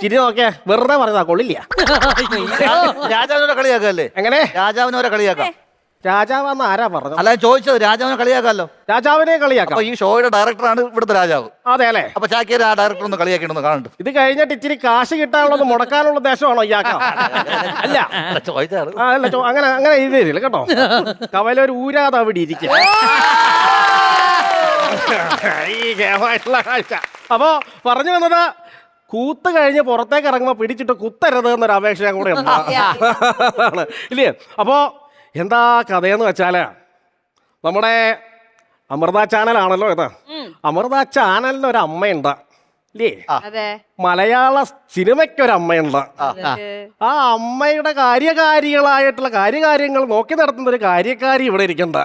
R: ചിരി നോക്കിയാ വെറുതെ പറഞ്ഞതാ, കൊള്ളില്ല.
J: രാജാവിനെ കളിയാക്കല്ലേ?
R: എങ്ങനെ
J: രാജാവിനെ കളിയാക്കാം?
R: രാജാവെന്ന് ആരാ പറഞ്ഞത്?
J: അല്ല, ചോദിച്ചത്. രാജാവിനെ കളിയാക്കാമല്ലോ.
R: രാജാവിനെ കളിയാക്കാം.
J: ഈ ഷോയുടെ ഡയറക്ടറാണ് ഇവിടുത്തെ രാജാവ്.
R: അതെ അല്ലേ?
J: അപ്പൊ ചാക്യാർ ആ ഡയറക്ടർ ഒന്ന് കളിയാക്കിയിട്ടൊന്ന് കാണുന്നുണ്ട്.
R: ഇത് കഴിഞ്ഞിട്ട് ഇച്ചിരി കാശ് കിട്ടാനുള്ളത് മുടക്കാനുള്ള ഉദ്ദേശമാണോ ഇയാൾക്ക്? അല്ല,
J: ചോദിച്ചാണ്.
R: അങ്ങനെ അങ്ങനെ എഴുതിയില്ല കേട്ടോ. കവലൊരു ഊരാതെ അവിടെ ഇരിക്കും. ഈ കേമായിട്ടുള്ള കാഴ്ച. അപ്പോ പറഞ്ഞു വന്നത്, കൂത്ത് കഴിഞ്ഞ് പുറത്തേക്ക് ഇറങ്ങുമ്പോ പിടിച്ചിട്ട് കുത്തരുത് എന്നൊരു അപേക്ഷ കൂടെ ഉണ്ട് ഇല്ലേ? അപ്പോ എന്താ കഥയെന്ന് വെച്ചാല്, നമ്മുടെ അമൃത ചാനലാണല്ലോ ഇത്. അമൃത ചാനലിന് ഒരു അമ്മയുണ്ട് ഇല്ലേ? മലയാള സിനിമയ്ക്കൊരു അമ്മയുണ്ട്. ആ അമ്മയുടെ കാര്യകാരികളായിട്ടുള്ള കാര്യങ്ങൾ നോക്കി നടത്തുന്ന ഒരു കാര്യക്കാരി ഇവിടെ ഇരിക്കണ്ട.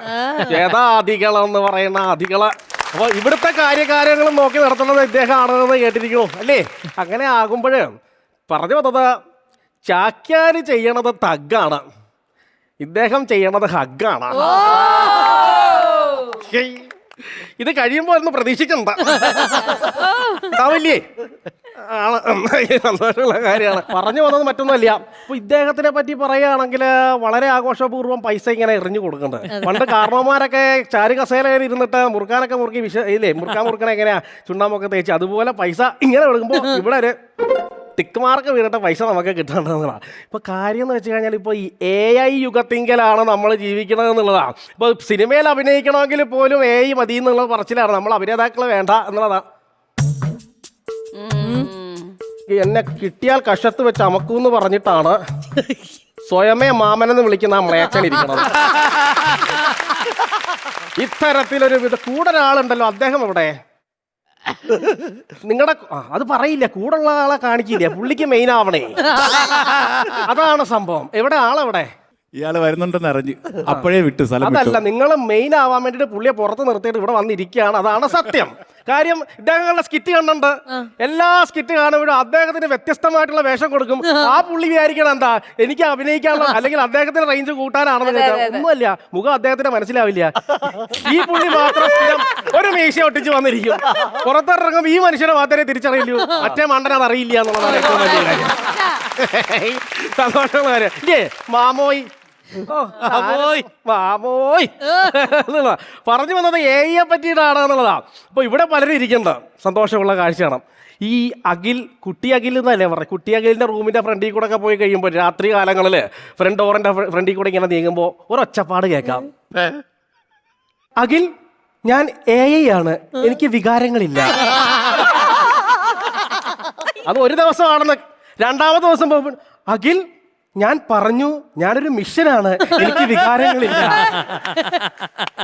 R: ഏതാധികളെന്ന് പറയുന്ന അധികള്. അപ്പൊ ഇവിടുത്തെ കാര്യകാര്യങ്ങളും നോക്കി നടത്തുന്നത് ഇദ്ദേഹമാണെന്ന് കേട്ടിരിക്കണു അല്ലേ? അങ്ങനെ ആകുമ്പോൾ പറഞ്ഞു വന്നത്, ചാക്യാര് ചെയ്യണത് തഗ്ഗാണ്, ഇദ്ദേഹം ചെയ്യണത് ഹഗ്ഗാണ്. ഇത് കഴിയുമ്പോ ഒന്ന് പ്രതീക്ഷിക്കണ്ട, ഉണ്ടാവില്ലേ? സന്തോഷമുള്ള കാര്യമാണ്. പറഞ്ഞു വന്നത് മറ്റൊന്നുമല്ല. അപ്പൊ ഇദ്ദേഹത്തിനെ പറ്റി പറയുകയാണെങ്കിൽ വളരെ ആഘോഷപൂർവ്വം പൈസ ഇങ്ങനെ എറിഞ്ഞു കൊടുക്കുന്നുണ്ട്. പണ്ട് കാരണവന്മാരൊക്കെ ചാരു കസേരയിൽ ഇരുന്നിട്ട് മുറുക്കാനൊക്കെ മുറുക്കി മുറുക്കണ എങ്ങനെയാ ചുണ്ണാമ്പൊക്കെ തേച്ച്, അതുപോലെ പൈസ ഇങ്ങനെ കൊടുക്കുമ്പോ ഇവിടെ ഒരു ടിക്ക് മാർക്ക് വീണിട്ട് പൈസ നമുക്ക് കിട്ടേണ്ടതെന്നുള്ളതാണ്. ഇപ്പൊ കാര്യം എന്ന് വെച്ച് കഴിഞ്ഞാൽ ഇപ്പൊ ഈ AI യുഗത്തിങ്കലാണ് നമ്മൾ ജീവിക്കണത് എന്നുള്ളതാണ്. ഇപ്പൊ സിനിമയിൽ അഭിനയിക്കണമെങ്കിൽ പോലും AI മതി എന്നുള്ള പറച്ചിലാണ്. നമ്മൾ അഭിനേതാക്കളെ വേണ്ട എന്നുള്ളതാണ്. എന്നെ കിട്ടിയാൽ കഷത്ത് വെച്ച് അമക്കൂന്ന് പറഞ്ഞിട്ടാണ് സ്വയമേ മാമനെന്ന് വിളിക്കുന്ന ആ മ്ലേച്ഛൻ ഇരിക്കണത്. ഇത്തരത്തിലൊരു കൂടെ ഒരാളുണ്ടല്ലോ, അദ്ദേഹം എവിടെ? നിങ്ങളുടെ അത് പറയില്ല, കൂടുള്ള ആളെ കാണിക്കില്ല, പുള്ളിക്ക് മെയിൻ ആവണേ. അതാണ് സംഭവം. എവിടെ ആളെവിടെ?
I: ഇയാള് വരുന്നുണ്ടെന്ന് അറിഞ്ഞു അപ്പോഴേ വിട്ടു സ്ഥലം.
R: അതല്ല, നിങ്ങൾ മെയിൻ ആവാൻ വേണ്ടിട്ട് പുള്ളിയെ പുറത്ത് നിർത്തിയിട്ട് ഇവിടെ വന്നിരിക്കുകയാണ്. അതാണ് സത്യം. കാര്യം ഇദ്ദേഹങ്ങളുടെ സ്കിറ്റ് കണ്ടുണ്ട്. എല്ലാ സ്കിറ്റ് കാണുമ്പോഴും അദ്ദേഹത്തിന് വ്യത്യസ്തമായിട്ടുള്ള വേഷം കൊടുക്കും. ആ പുള്ളി വിചാരിക്കണം എന്താ, എനിക്ക് അഭിനയിക്കാനുള്ള അല്ലെങ്കിൽ അദ്ദേഹത്തിന്റെ റേഞ്ച് കൂട്ടാനാണെന്ന് കേട്ടാ ഒന്നുമല്ല, മുഖം അദ്ദേഹത്തിന് മനസ്സിലാവില്ല. ഈ പുള്ളി മാത്രം സ്ഥിരം ഒരു മീശ ഒട്ടിച്ച് വന്നിരിക്കും. പുറത്തിറങ്ങും ഈ മനുഷ്യനെ മാത്രമേ തിരിച്ചറിയില്ലൂ, മറ്റേ മണ്ടനത് അറിയില്ല എന്നുള്ളതാണ് ഏറ്റവും വലിയ കാര്യം. സന്തോഷമുള്ള കാര്യം ഇല്ലേ? മാമോയ് പറഞ്ഞു വന്നത് AI പറ്റിയിട്ടാണ് എന്നുള്ളതാണ്. അപ്പൊ ഇവിടെ പലരും ഇരിക്കണ്ട സന്തോഷമുള്ള കാഴ്ചയാണ്. ഈ കുട്ടി അഖിൽ എന്നല്ലേ പറഞ്ഞത്, കുട്ടി അഖിലിന്റെ റൂമിന്റെ ഫ്രണ്ടിൽ കൂടെ ഒക്കെ പോയി കഴിയുമ്പോൾ രാത്രി കാലങ്ങളിൽ ഫ്രണ്ട് ഡോറിന്റെ ഫ്രണ്ടിൽ കൂടെ ഇങ്ങനെ നീങ്ങുമ്പോൾ ഒരൊച്ചപ്പാട് കേൾക്കാം. അഖിൽ, ഞാൻ AI ആണ്, എനിക്ക് വികാരങ്ങളില്ല. അത് ഒരു ദിവസമാണെന്ന്. രണ്ടാമത്തെ ദിവസം പോകുമ്പോൾ അഖിൽ, ഞാൻ പറഞ്ഞു ഞാനൊരു മിഷനാണ്, എനിക്ക് വികാരങ്ങളില്ല.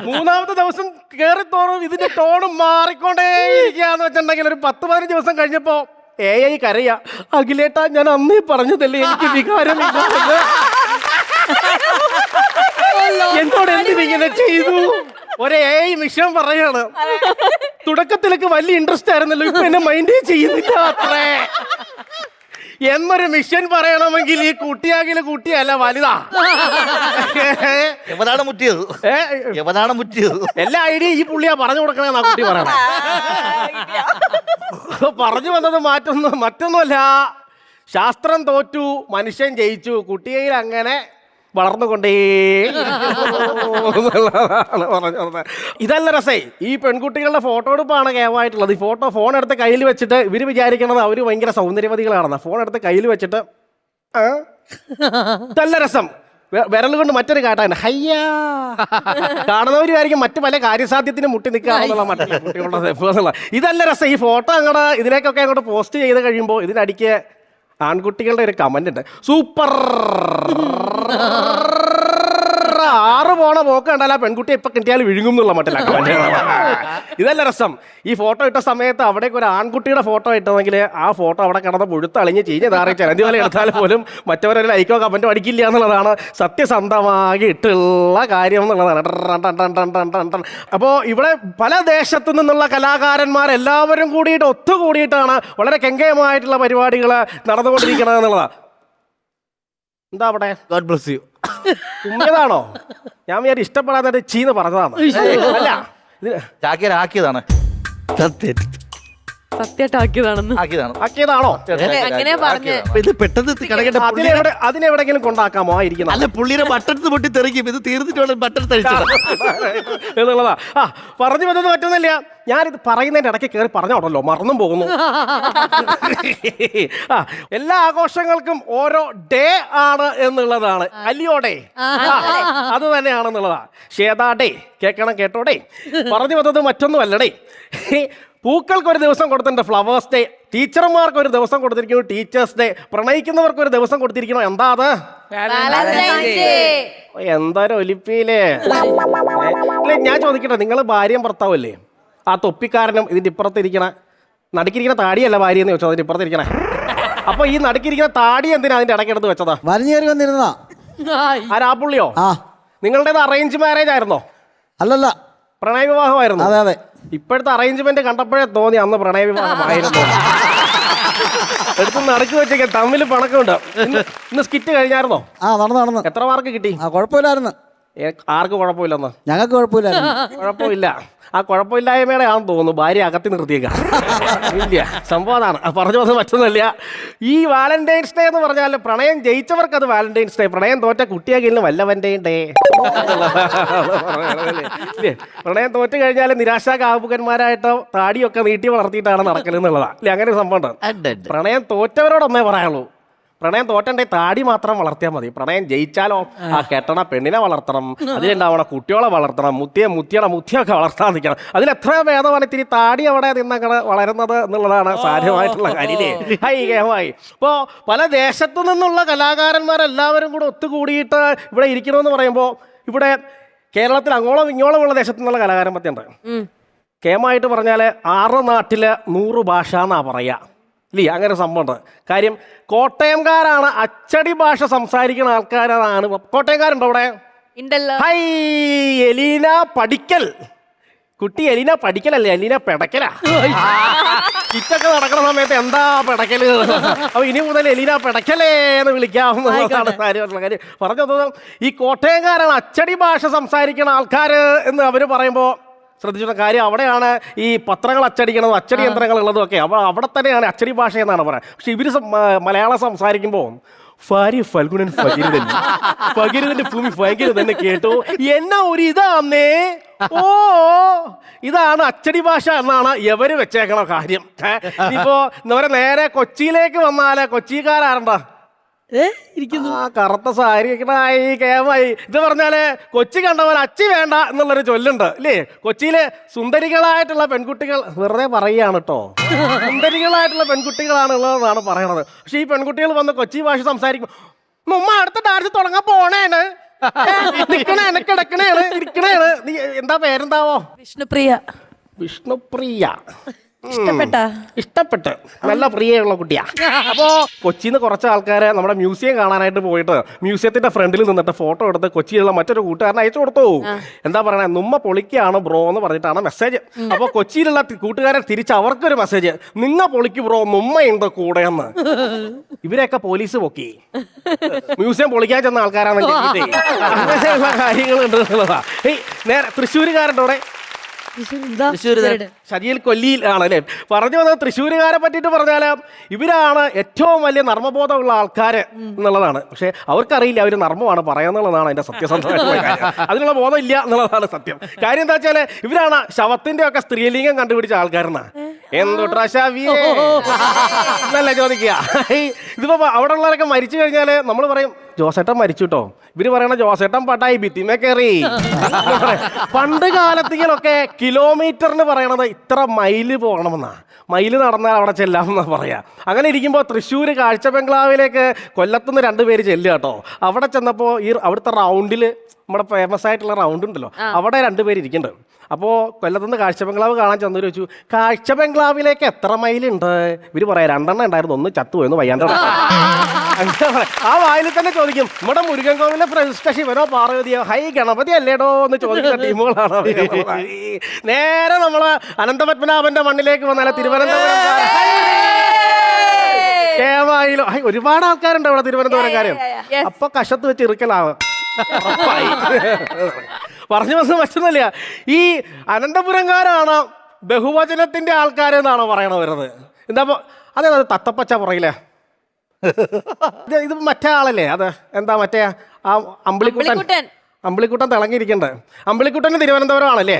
R: മൂന്നാമത്തെ ദിവസം കേറിത്തോറും ഇതിന്റെ ടോണും മാറിക്കൊണ്ടേയിരിക്കുകയെന്ന് വെച്ചിട്ടുണ്ടെങ്കിൽ ഒരു 10-15 ദിവസം കഴിഞ്ഞപ്പോ AI കരയാ, അഖിലേട്ടാ ഞാൻ അന്നേ പറഞ്ഞതല്ലേ എനിക്ക് വികാരമില്ല, എന്നോട് എന്തിനിങ്ങനെ ചെയ്തു? ഒരു AI മിഷൻ പറയാണ്, തുടക്കത്തിലൊക്കെ വലിയ ഇൻട്രസ്റ്റ് ആയിരുന്നല്ലോ, ഇപ്പൊ എന്നെ മൈൻഡേ ചെയ്യുന്നില്ല അത്രേ എന്നൊരു മിഷൻ പറയണമെങ്കിൽ ഈ കുട്ടിയാകില് കുട്ടിയല്ല, വലുതാ.
J: എവനാണ് മുറ്റിയത്? എവനാണ് മുറ്റിയത്?
R: എല്ലാ ഐഡിയ ഈ പുള്ളിയാ പറഞ്ഞു കൊടുക്കണേന്നാ കുട്ടി പറയണ. പറഞ്ഞു വന്നത് മറ്റൊന്നുമല്ല, ശാസ്ത്രം തോറ്റു മനുഷ്യൻ ജയിച്ചു. കുട്ടിയിൽ അങ്ങനെ വളർന്നുകൊണ്ടേ പറഞ്ഞത്. ഇതല്ല രസേ, ഈ പെൺകുട്ടികളുടെ ഫോട്ടോ എടുപ്പാണ് കേമായിട്ടുള്ളത്. ഈ ഫോൺ എടുത്ത് കയ്യിൽ വെച്ചിട്ട് ഇവര് വിചാരിക്കണത് അവര് ഭയങ്കര സൗന്ദര്യവതികളാണെന്ന്. ഫോൺ എടുത്ത് കയ്യിൽ വെച്ചിട്ട് ഇതല്ല രസം. വിരൽ കൊണ്ട് മറ്റൊരു കാട്ടാണ് ഹയ്യാ. കാണുന്നവരുമായിരിക്കും മറ്റു പല കാര്യസാധ്യത്തിന് മുട്ടി നിൽക്കുകയാണെന്നുള്ള മറ്റുള്ള കുട്ടികളുടെ. ഇതല്ല രസം. ഈ ഫോട്ടോ അങ്ങോട്ട് ഇതിലേക്കൊക്കെ അങ്ങോട്ട് പോസ്റ്റ് ചെയ്ത് കഴിയുമ്പോൾ ഇതിനടിക്ക് ആൺകുട്ടികളുടെ ഒരു കമന്റ് ഉണ്ട്, സൂപ്പർ 6 പോണ പോക്ക് കണ്ടാൽ ആ പെൺകുട്ടി ഇപ്പൊ കിട്ടിയാൽ വിഴുങ്ങും എന്നുള്ള മട്ടില്ല കമന്റ്. ഇതല്ല രസം. ഈ ഫോട്ടോ ഇട്ട സമയത്ത് അവിടേക്ക് ഒരു ആൺകുട്ടിയുടെ ഫോട്ടോ ഇട്ടതെങ്കിൽ ആ ഫോട്ടോ അവിടെ കിടന്ന് പുഴുത്തളിഞ്ഞ് ചീഞ്ഞ് താറി ചിലന്തി പോലെ എടുത്താൽ പോലും മറ്റവരൊരു ലൈക്കോ കമന്റോ അടിക്കില്ല എന്നുള്ളതാണ് സത്യസന്ധമായി ഇട്ടുള്ള കാര്യം എന്നുള്ളതാണ്. അപ്പോൾ ഇവിടെ പല ദേശത്തു നിന്നുള്ള കലാകാരന്മാരെല്ലാവരും കൂടിയിട്ട് ഒത്തുകൂടിയിട്ടാണ് വളരെ കെങ്കേയമായിട്ടുള്ള പരിപാടികൾ നടന്നുകൊണ്ടിരിക്കുന്നത് എന്നുള്ളതാണ്. എന്താ അവിടെ
B: ഗോഡ് ബ്ലസ് യു
R: ഉമ്മതാണോ? ഞാൻ വിചാരിച്ചു ഇഷ്ടപ്പെടാതെ ചീന്ന് പറഞ്ഞതാണ്. അല്ല,
J: ആക്കിയതാണ്.
R: ആക്കിയതാണോ?
B: ഇത് പെട്ടെന്ന് കിടക്കട്ടെ.
R: അതിനെവിടെങ്കിലും കൊണ്ടാക്കാമോ ഇരിക്കുന്നത്?
B: അല്ല, പുള്ളിയുടെ ബട്ടൺസ് പൊട്ടി തെറിക്കും. ഇത് തീർന്നിട്ട് വേണം ബട്ടൺസ് അടിച്ചത്
R: എന്നുള്ളതാ. പറഞ്ഞു വന്നത് പറ്റുന്നില്ല. ഞാനിത് പറയുന്നതിന്റെ ഇടയ്ക്ക് കയറി പറഞ്ഞോടല്ലോ, മറന്നും പോകുന്നു. എല്ലാ ആഘോഷങ്ങൾക്കും ഓരോ ഡേ ആണ് എന്നുള്ളതാണ്. അല്ലയോ ഡേ? അത് തന്നെയാണെന്നുള്ളതാ. ശ്വേതാ ഡേ കേൾക്കണം, കേട്ടോടേ. പറഞ്ഞു വന്നത് മറ്റൊന്നും അല്ലടേ. പൂക്കൾക്ക് ഒരു ദിവസം കൊടുത്തിട്ടുണ്ട്, ഫ്ലവേഴ്സ് ഡേ. ടീച്ചർമാർക്ക് ഒരു ദിവസം കൊടുത്തിരിക്കുന്നു, ടീച്ചേഴ്സ് ഡേ. പ്രണയിക്കുന്നവർക്ക് ഒരു ദിവസം കൊടുത്തിരിക്കുന്നു, എന്താ അത്? എന്തൊരു ഒലിപ്പിയില്ലേ. ഞാൻ ചോദിക്കട്ടെ, നിങ്ങൾ ഭാര്യയും ഭർത്താവല്ലേ? ആ തൊപ്പിക്കാരനും ഇതിന്റെ ഇപ്പുറത്തിരിക്കണ നടുക്കിരിക്കണ താടിയല്ല ഭാര്യ എന്ന് ചോദിച്ചോ, അതിന്റെ ഇപ്പുറത്തിരിക്കണേ. അപ്പൊ ഈ നടുക്കിരിക്കുന്ന താടി എന്തിനാ അതിന്റെ ഇടയ്ക്കെടുത്ത് വെച്ചതാ?
F: വലിഞ്ഞേറി വന്നിരുന്നതാ.
R: ആരാപ്പുള്ളിയോ? നിങ്ങളുടേത് അറേഞ്ച് മാരേജ് ആയിരുന്നോ?
F: അല്ലല്ല,
R: പ്രണയ വിവാഹമായിരുന്നു.
F: അതെ അതെ.
R: ഇപ്പോഴത്തെ അറേഞ്ച്മെന്റ് കണ്ടപ്പോഴേ തോന്നി അന്ന് പ്രണയ വിവാഹമായിരുന്നു. എടുത്ത് നടക്കി വെച്ചേക്കാം, തമ്മിൽ പണക്കമുണ്ട്. ഇന്ന് സ്കിറ്റ് കഴിഞ്ഞായിരുന്നോ?
F: നടന്നു.
R: എത്ര മാർക്ക് കിട്ടി?
F: കുഴപ്പമില്ലായിരുന്നു.
R: ആർക്ക് കുഴപ്പമില്ലെന്ന്?
F: ഞങ്ങൾക്ക് കുഴപ്പമില്ലായിരുന്നു.
R: കുഴപ്പമില്ല. ആ കുഴപ്പമില്ലായ്മയുടെ ആണെന്ന് തോന്നുന്നു ഭാര്യ അകത്തി നിർത്തിയേക്കാം. ഇല്ല, സംഭവം അതാണ്. പറഞ്ഞു വന്നത് മറ്റൊന്നുമില്ല. ഈ വാലന്റൈൻസ് ഡേ എന്ന് പറഞ്ഞാൽ പ്രണയം ജയിച്ചവർക്ക് അത് വാലന്റൈൻസ് ഡേ, പ്രണയം തോറ്റ കുട്ടിയാകില്ല വല്ലവന്റെയും ഡേ. പ്രണയം തോറ്റ് കഴിഞ്ഞാൽ നിരാശാകാമുകന്മാരായിട്ട് താടിയൊക്കെ നീട്ടി വളർത്തിയിട്ടാണ് നടക്കലെന്നുള്ളതാ. ഇല്ല, അങ്ങനെ ഒരു സംഭവം ഉണ്ട്. പ്രണയം തോറ്റവരോടൊന്നേ പറയാനുള്ളൂ, പ്രണയം തോറ്റണ്ടേ താടി മാത്രം വളർത്തിയാൽ മതി. പ്രണയം ജയിച്ചാലോ ആ കെട്ടണ പെണ്ണിനെ വളർത്തണം, അതിലുണ്ടാവണ കുട്ടികളെ വളർത്തണം, മുത്തിയൊക്കെ വളർത്താൻ നിൽക്കണം. അതിലെത്ര ഭേദമാണ് ഇത്തിരി താടി അവിടെ നിന്നങ്ങനെ വളരുന്നത് എന്നുള്ളതാണ് സാധ്യമായിട്ടുള്ള കാര്യമേ. ഹൈകേമായി ഇപ്പോൾ പല ദേശത്തു നിന്നുള്ള കലാകാരന്മാരെല്ലാവരും കൂടെ ഒത്തുകൂടിയിട്ട് ഇവിടെ ഇരിക്കണമെന്ന് പറയുമ്പോൾ ഇവിടെ കേരളത്തിൽ അങ്ങോളം ഇങ്ങോളമുള്ള ദേശത്തു നിന്നുള്ള കലാകാരൻ പറ്റിയുണ്ട്. കേമായിട്ട് പറഞ്ഞാൽ 6 നാട്ടില് 100 ഭാഷ എന്നാ പറയാ. ഇല്ലേ, അങ്ങനെ സംഭവമുണ്ട്. കാര്യം കോട്ടയംകാരാണ് അച്ചടി ഭാഷ സംസാരിക്കുന്ന ആൾക്കാരാണ്. കോട്ടയംകാരുണ്ടോ അവിടെ? ഹൈ, എലീന പടിക്കൽ. കുട്ടി എലീന പഠിക്കലല്ലേ, എലീന പെടക്കലാ. കിറ്റൊക്കെ നടക്കുന്ന സമയത്ത് എന്താ പെടക്കല്? അപ്പൊ ഇനി മുതൽ എലീന പെടക്കലേ എന്ന് വിളിക്കാവുന്നതാണ് കാര്യം. പറഞ്ഞത് ഈ കോട്ടയംകാരാണ് അച്ചടി ഭാഷ സംസാരിക്കുന്ന ആൾക്കാർ എന്ന് അവർ പറയുമ്പോൾ ശ്രദ്ധിച്ചിട്ടുള്ള കാര്യം, അവിടെയാണ് ഈ പത്രങ്ങൾ അച്ചടിക്കണതും അച്ചടി യന്ത്രങ്ങൾ ഉള്ളതും ഒക്കെ. അപ്പോൾ അവിടെ തന്നെയാണ് അച്ചടി ഭാഷ എന്നാണ് പറയുന്നത്. പക്ഷെ ഇവർ മലയാളം സംസാരിക്കുമ്പോൾ ഫൽഗുനൻ ഫഗീരതന്റെ ഭൂമി ഫഗീരതന്നെ കേട്ടു എന്നാ ഒരു ഇതാന്നേ. ഓ, ഇതാണ് അച്ചടി ഭാഷ എന്നാണ് ഇവര് വെച്ചേക്കണ കാര്യം. ഇപ്പോ നേരെ കൊച്ചിയിലേക്ക് വന്നാല് കൊച്ചിക്കാരാണ്ടാ ആ കറുത്ത സാരി കേമായി. ഇത് പറഞ്ഞാല് കൊച്ചി കണ്ടവൻ അച്ചി വേണ്ട എന്നുള്ളൊരു ചൊല്ലുണ്ട് ഇല്ലേ. കൊച്ചിയിലെ സുന്ദരികളായിട്ടുള്ള പെൺകുട്ടികൾ, വെറുതെ പറയുകയാണ് കേട്ടോ, സുന്ദരികളായിട്ടുള്ള പെൺകുട്ടികളാണ് ഉള്ളതെന്നാണ് പറയണത്. പക്ഷെ ഈ പെൺകുട്ടികൾ വന്ന് കൊച്ചി ഭാഷ സംസാരിക്കും. ഉമ്മ അടുത്ത ഡാൻസ് തുടങ്ങാൻ പോണേണ്, നിക്കണേണ്, കിടക്കണേണ്, ഇരിക്കണേണ്. നീ എന്താ പേരെന്താവോ? വിഷ്ണുപ്രിയ. ഇഷ്ടപ്പെട്ട് നല്ല പ്രിയമുള്ള കുട്ടിയാ. അപ്പോ കൊച്ചിന്ന് കുറച്ച് ആൾക്കാരെ നമ്മുടെ മ്യൂസിയം കാണാനായിട്ട് പോയിട്ട് മ്യൂസിയത്തിന്റെ ഫ്രണ്ടിൽ നിന്നിട്ട് ഫോട്ടോ എടുത്ത് കൊച്ചിയിലുള്ള മറ്റൊരു കൂട്ടുകാരനെ അയച്ചു കൊടുത്തു. എന്താ പറയണേ, നുമ്മ പൊളിക്കാണ് ബ്രോ എന്ന് പറഞ്ഞിട്ടാണ് മെസ്സേജ്. അപ്പൊ കൊച്ചിയിലുള്ള കൂട്ടുകാരൻ തിരിച്ച് അവർക്കൊരു മെസ്സേജ്, നിങ്ങ പൊളിക്ക് ബ്രോ, നുമ്മയുണ്ട് കൂടെ എന്ന്. ഇവരെയൊക്കെ പോലീസ് പൊക്കി, മ്യൂസിയം പൊളിക്കാൻ ചെന്ന ആൾക്കാരാണെന്ന് കാര്യങ്ങളുണ്ട് എന്നുള്ളതാ. നേരെ തൃശ്ശൂരുകാരൻ്റെ അവിടെ ശരിയിൽ കൊല്ലിയിൽ ആണ് അല്ലേ? പറഞ്ഞു വന്നത് തൃശ്ശൂരുകാരെ പറ്റിയിട്ട് പറഞ്ഞാല് ഇവരാണ് ഏറ്റവും വലിയ നർമ്മബോധമുള്ള ആൾക്കാര് എന്നുള്ളതാണ്. പക്ഷെ അവർക്കറിയില്ല അവര് നർമ്മമാണ് പറയാന്നുള്ളതാണ് അതിന്റെ സത്യസന്ധമായിട്ടുള്ള കാര്യം. അതിനുള്ള ബോധം ഇല്ല എന്നുള്ളതാണ് സത്യം. കാര്യം എന്താ വെച്ചാല് ഇവരാണ് ശവത്തിന്റെ ഒക്കെ സ്ത്രീലിംഗം കണ്ടുപിടിച്ച ആൾക്കാരെന്നാ. എന്തുട്രാ ശവിയേ എന്നല്ല ചോദിക്കുക. ഇതിപ്പോ അവിടെ ഉള്ളവരൊക്കെ മരിച്ചു കഴിഞ്ഞാല് നമ്മൾ പറയും ജോസേട്ടൻ മരിച്ചു കേട്ടോ. ഇവര് പറയണ ജോസേട്ടൻ പട്ടായി ഭിത്തിമേ കയറി. പണ്ട് കാലത്തിലൊക്കെ കിലോമീറ്ററിന് പറയണത് ഇത്ര മൈല് പോകണമെന്നാ. മൈല് നടന്നാൽ അവിടെ ചെല്ലാമെന്നാ പറയാ. അങ്ങനെ ഇരിക്കുമ്പോൾ തൃശ്ശൂർ കാഴ്ച ബംഗ്ലാവിലേക്ക് കൊല്ലത്തുനിന്ന് 2 പേര് ചെല്ലുക കേട്ടോ. അവിടെ ചെന്നപ്പോൾ ഈ അവിടുത്തെ റൗണ്ടില് നമ്മുടെ ഫേമസ് ആയിട്ടുള്ള റൗണ്ട് ഉണ്ടല്ലോ, അവിടെ 2 പേര് ഇരിക്കുന്നുണ്ട്. അപ്പോൾ കൊല്ലത്തുനിന്ന് കാഴ്ച ബംഗ്ലാവ് കാണാൻ ചെന്നവർ ചോദിച്ചു, കാഴ്ച ബംഗ്ലാവിലേക്ക് എത്ര മൈലുണ്ട്? ഇവർ പറയാം 2 എണ്ണം ഉണ്ടായിരുന്നു, 1 ചത്തുപോയെന്ന് വയ്യാണ്ട്. ആ വായിൽ തന്നെ ചോദിക്കും, നമ്മുടെ മുരുകൻ കോവിലെ പ്രതിഷ്ഠ ശിവനോ പാർവതിയോ ഹൈ ഗണപതി അല്ലേടോ എന്ന് ചോദിക്കുന്ന ടീമുകളാണ്. നേരെ നമ്മള് അനന്തപത്മനാഭന്റെ മണ്ണിലേക്ക് വന്നാലേ തിരുവനന്തപുരം കേവായിലോ ഒരുപാട് ആൾക്കാരുണ്ട് അവിടെ തിരുവനന്തപുരംകാരും. അപ്പൊ കശത്ത് വെച്ച് ഇറുക്കലാവും. പറഞ്ഞു വന്ന് പറ്റുന്നില്ല. ഈ അനന്തപുരംകാരാണ് ബഹുവചനത്തിന്റെ ആൾക്കാരെന്നാണോ പറയണ വരുന്നത്? എന്താ അതെ തത്തപ്പച്ച പറയില്ലേ? ഇത് മറ്റേ ആളല്ലേ? അത് എന്താ മറ്റേ ആ അമ്പിളിക്കുട്ടൻ തിളങ്ങിയിരിക്കണ്ടേ? അമ്പിളിക്കുട്ടന് തിരുവനന്തപുരം ആണല്ലേ?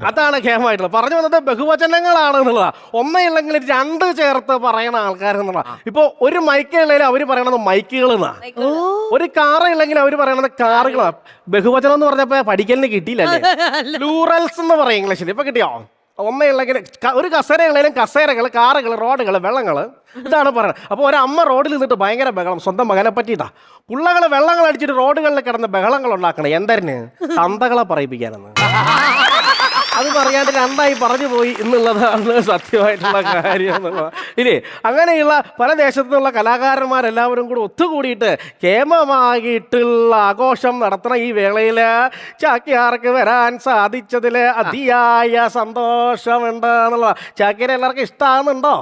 R: അതാണ് കേമായിട്ടുള്ളത്. പറഞ്ഞു വന്നത് ബഹുവചനങ്ങളാണ് എന്നുള്ളതാ. ഒന്നല്ലെങ്കിൽ 2 ചേർത്ത് പറയണ ആൾക്കാരെന്നുള്ള. ഇപ്പൊ ഒരു മൈക്ക് ഉള്ളതിൽ അവര് പറയണത് മൈക്കുകൾ എന്നാ, ഒരു കാറ് ഉള്ളെങ്കിൽ അവര് പറയണത് കാറുകളാ. ബഹുവചനം എന്ന് പറഞ്ഞപ്പോ പഠിക്കലിന് കിട്ടിയില്ലല്ലേ? പ്ലൂറൽസ് എന്ന് പറയും ഇംഗ്ലീഷിൽ. ഇപ്പൊ കിട്ടിയോ? ഒന്നല്ലെങ്കിൽ ഒരു കസേരകളേലും കസേരകൾ, കാറുകൾ, റോഡുകൾ, വെള്ളങ്ങൾ, ഇതാണ് പറയുന്നത്. അപ്പോൾ ഒരമ്മ റോഡിൽ നിന്നിട്ട് ഭയങ്കര ബഹളം സ്വന്തം മകനെ പറ്റിയിട്ടാ. പിള്ളകൾ വെള്ളങ്ങൾ അടിച്ചിട്ട് റോഡുകളിൽ കിടന്ന് ബഹളങ്ങൾ ഉണ്ടാക്കണം. എന്തരന് തന്തകളെ പറയിപ്പിക്കാനെന്ന്. അത് പറയാണ്ട് 2ആയി പറഞ്ഞു പോയി എന്നുള്ളതാണ് സത്യമായിട്ടുള്ള കാര്യം എന്നുള്ളത്. ഇല്ലേ, അങ്ങനെയുള്ള പല ദേശത്തു നിന്നുള്ള കലാകാരന്മാരെല്ലാവരും കൂടെ ഒത്തുകൂടിയിട്ട് കേമമായിട്ടുള്ള ആഘോഷം നടത്തുന്ന ഈ വേളയിൽ ചാക്യാർക്ക് വരാൻ സാധിച്ചതിൽ അതിയായ സന്തോഷമുണ്ട് എന്നുള്ള. ചാക്യാരെ എല്ലാവർക്കും ഇഷ്ടമാകുന്നുണ്ടോ?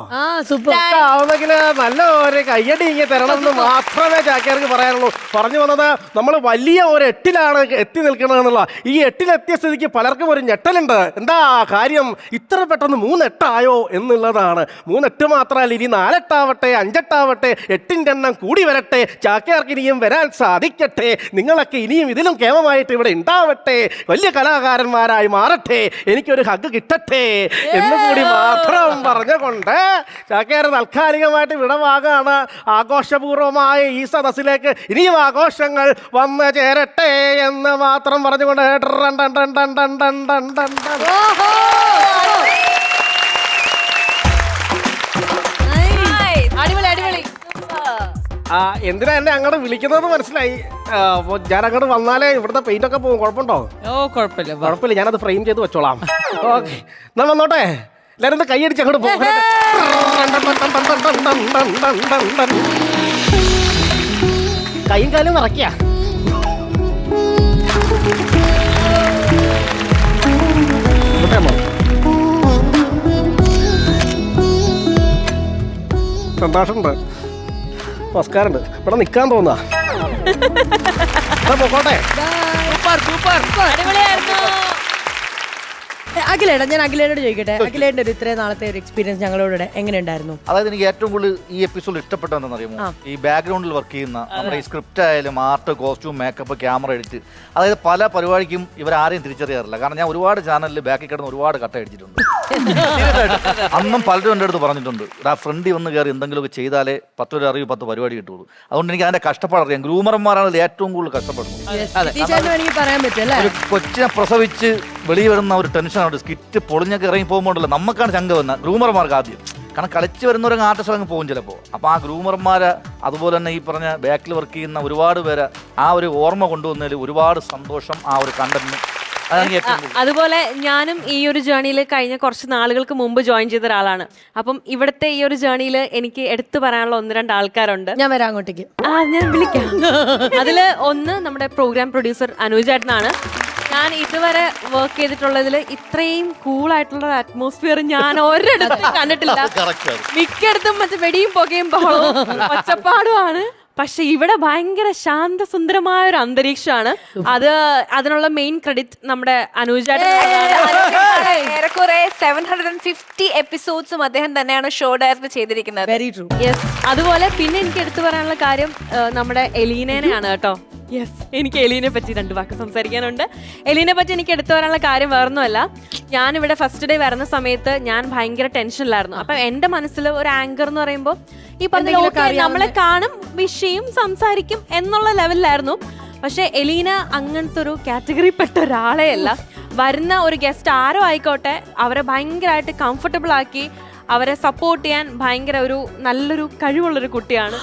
R: ഇഷ്ടമാവുന്നെങ്കിൽ നല്ലൊരു കയ്യടി ഇങ്ങനെ തരണം എന്ന് മാത്രമേ ചാക്യാർക്ക് പറയാനുള്ളൂ. പറഞ്ഞു വന്നത് നമ്മൾ വലിയ ഒരു 8ലാണ് എത്തി നിൽക്കണമെന്നുള്ള. ഈ 8-ലെത്തിയ സ്ഥിതിക്ക് പലർക്കും ഒരു ഞെട്ടലുണ്ട്. എന്താ കാര്യം ഇത്ര പെട്ടെന്ന് 3-8 എന്നുള്ളതാണ്. 3-8 മാത്രമല്ല, ഇനി 4-8 5-8 8ന്റെ എണ്ണം കൂടി വരട്ടെ. ചാക്യാർക്ക് ഇനിയും വരാൻ സാധിക്കട്ടെ. നിങ്ങളൊക്കെ ഇനിയും ഇതിലും കേമമായിട്ട് ഇവിടെ ഉണ്ടാവട്ടെ. വലിയ കലാകാരന്മാരായി മാറട്ടെ. എനിക്കൊരു ഹഗ് കിട്ടട്ടെ എന്ന് കൂടി മാത്രം പറഞ്ഞുകൊണ്ട് ചാക്യാർ താൽക്കാലികമായിട്ട് വിടവാകാണ്. ആഘോഷപൂർവമായ ഈ സദസ്സിലേക്ക് ഇനിയും ആഘോഷങ്ങൾ വന്ന് ചേരട്ടെ എന്ന് മാത്രം പറഞ്ഞുകൊണ്ട് എന്തിനാ എന്നെ അങ്ങോട്ട് വിളിക്കുന്നത് മനസ്സിലായി. അപ്പൊ ഞാൻ അങ്ങോട്ട് വന്നാലേ ഇവിടുത്തെ പെയിന്റ് ഒക്കെ പോകും. കുഴപ്പമുണ്ടോ? കുഴപ്പമില്ല, ഞാനത് ഫ്രെയിം ചെയ്ത് വെച്ചോളാം. ഓക്കെ, എന്നാ വന്നോട്ടെ. എല്ലാരും കൈയടിച്ച് അങ്ങോട്ട് പോകും. കൈയും കാലും നിറയ്ക്കുക. സന്തോഷമുണ്ട്, നമസ്കാരമുണ്ട്. ഇവിടെ നിൽക്കാൻ തോന്നാ. പോട്ടെ.
A: അഖിലേട്ടാ, ഞാൻ അഖിലേട്ടോട് ചോദിക്കട്ടെ, അഖിലേട്ടൻ്റെ ഒരു ഇത്രയും നാളത്തെ ഒരു എക്സ്പീരിയൻസ് ഞങ്ങളോട് എങ്ങനെ ഉണ്ടായിരുന്നു?
J: അതായത് എനിക്ക് ഏറ്റവും കൂടുതൽ ഈ എപ്പിസോഡ് ഇഷ്ടപ്പെട്ടതെന്ന് അറിയുമോ? ഈ ബാക്ക്ഗ്രൗണ്ടിൽ വർക്ക് ചെയ്യുന്ന നമ്മുടെ ഈ സ്ക്രിപ്റ്റ് ആയാലും art, costume, makeup, camera edit, അതായത് പല പരിപാടിക്കും ഇവരാരെയും തിരിച്ചറിയാറില്ല. കാരണം ഞാൻ ഒരുപാട് ചാനലിൽ ബാക്കിൽ കിടന്ന് ഒരുപാട് കട്ട അടിച്ചിട്ടുണ്ട്. അന്നും പലരും എൻ്റെ അടുത്ത് പറഞ്ഞിട്ടുണ്ട്, ആ ഫ്രണ്ടി വന്ന് കയറി എന്തെങ്കിലുമൊക്കെ ചെയ്താലേ 10 അറിവ് 10 പരിപാടി കിട്ടുള്ളൂ. അതുകൊണ്ട് എനിക്ക് അതിന്റെ കഷ്ടപ്പാട് അറിയാം. ഗ്രൂമർമാരാണ് ഏറ്റവും കൂടുതൽ കഷ്ടപ്പെടുന്നത്. ഒരു കൊച്ചിനെ പ്രസവിച്ച് വെളിയിൽ വരുന്ന ഒരു ടെൻഷൻ, സ്കിറ്റ് പൊളിഞ്ഞൊക്കെ ഇറങ്ങി പോകുമ്പോണ്ടല്ലോ നമുക്കാണ് ചങ്ക വന്ന ഗ്രൂമർമാർക്ക് ആദ്യം. കാരണം കളിച്ച് വരുന്നവരെ ആർട്ടിസ്റ്റ് അങ്ങ് പോകും ചിലപ്പോൾ. അപ്പോൾ ആ ഗ്രൂമർമാരെ അതുപോലെ തന്നെ ഈ പറഞ്ഞ ബാക്കിൽ വർക്ക് ചെയ്യുന്ന ഒരുപാട് പേരെ ആ ഒരു ഓർമ്മ കൊണ്ടുവന്നതിൽ ഒരുപാട് സന്തോഷം. ആ ഒരു കണ്ടന്റിന്
Q: അതുപോലെ ഞാനും ഈ ഒരു ജേണിയിൽ കഴിഞ്ഞ കുറച്ച് നാളുകൾക്ക് മുമ്പ് ജോയിൻ ചെയ്ത ഒരാളാണ്. അപ്പം ഇവിടുത്തെ ഈ ഒരു ജേണിയിൽ എനിക്ക് എടുത്തു പറയാനുള്ള 1-2 ആൾക്കാരുണ്ട്.
A: ഞാൻ വരാം അങ്ങോട്ടേക്ക്.
Q: ഞാൻ വിളിക്കാം. അതില് ഒന്ന് നമ്മുടെ പ്രോഗ്രാം പ്രൊഡ്യൂസർ അനുജേട്ടനാണ്. ഞാൻ ഇതുവരെ വർക്ക് ചെയ്തിട്ടുള്ളതിൽ ഇത്രയും കൂളായിട്ടുള്ള അറ്റ്മോസ്ഫിയർ ഞാൻ ഒരിടത്തും കണ്ടിട്ടില്ല. മിക്കയിടത്തും മറ്റേ വെടിയും പുകയും ബഹളവും ഒച്ചപ്പാടുമാണ്. പക്ഷെ ഇവിടെ ഭയങ്കര ശാന്തസുന്ദരമായ ഒരു അന്തരീക്ഷമാണ്. അതിനുള്ള മെയിൻ ക്രെഡിറ്റ് നമ്മുടെ അനുജായിട്ട്.
H: ഏറെക്കുറെ 750 എപ്പിസോഡ്സും അദ്ദേഹം തന്നെയാണ് ഷോ ഡയറക്ട് ചെയ്തിരിക്കുന്നത്.
A: Very true.
Q: യെസ്. അതുപോലെ പിന്നെ എനിക്ക് എടുത്തു പറയാനുള്ള കാര്യം നമ്മുടെ എലീനയാണ് കേട്ടോ. യെസ്, എനിക്ക് എലീനെ പറ്റി 2 വാക്ക് സംസാരിക്കാനുണ്ട്. എലീനെ പറ്റി എനിക്ക് എടുത്തു വരാനുള്ള കാര്യം വേറൊന്നുമല്ല, ഞാനിവിടെ ഫസ്റ്റ് ഡേ വരുന്ന സമയത്ത് ഞാൻ ഭയങ്കര ടെൻഷനിലായിരുന്നു. അപ്പൊ എന്റെ മനസ്സിൽ ഒരു ആങ്കർ എന്ന് പറയുമ്പോൾ ഈ പറഞ്ഞ നമ്മളെ കാണും, വിഷ് ചെയ്യും, സംസാരിക്കും എന്നുള്ള ലെവലിലായിരുന്നു. പക്ഷെ എലീന അങ്ങനത്തെ ഒരു കാറ്റഗറി പെട്ട ഒരാളെ അല്ല. വരുന്ന ഒരു ഗസ്റ്റ് ആരോ ആയിക്കോട്ടെ, അവരെ ഭയങ്കരമായിട്ട് കംഫർട്ടബിൾ ആക്കി അവരെ സപ്പോർട്ട് ചെയ്യാൻ ഭയങ്കര ഒരു നല്ലൊരു കഴിവുള്ളൊരു കുട്ടിയാണ്.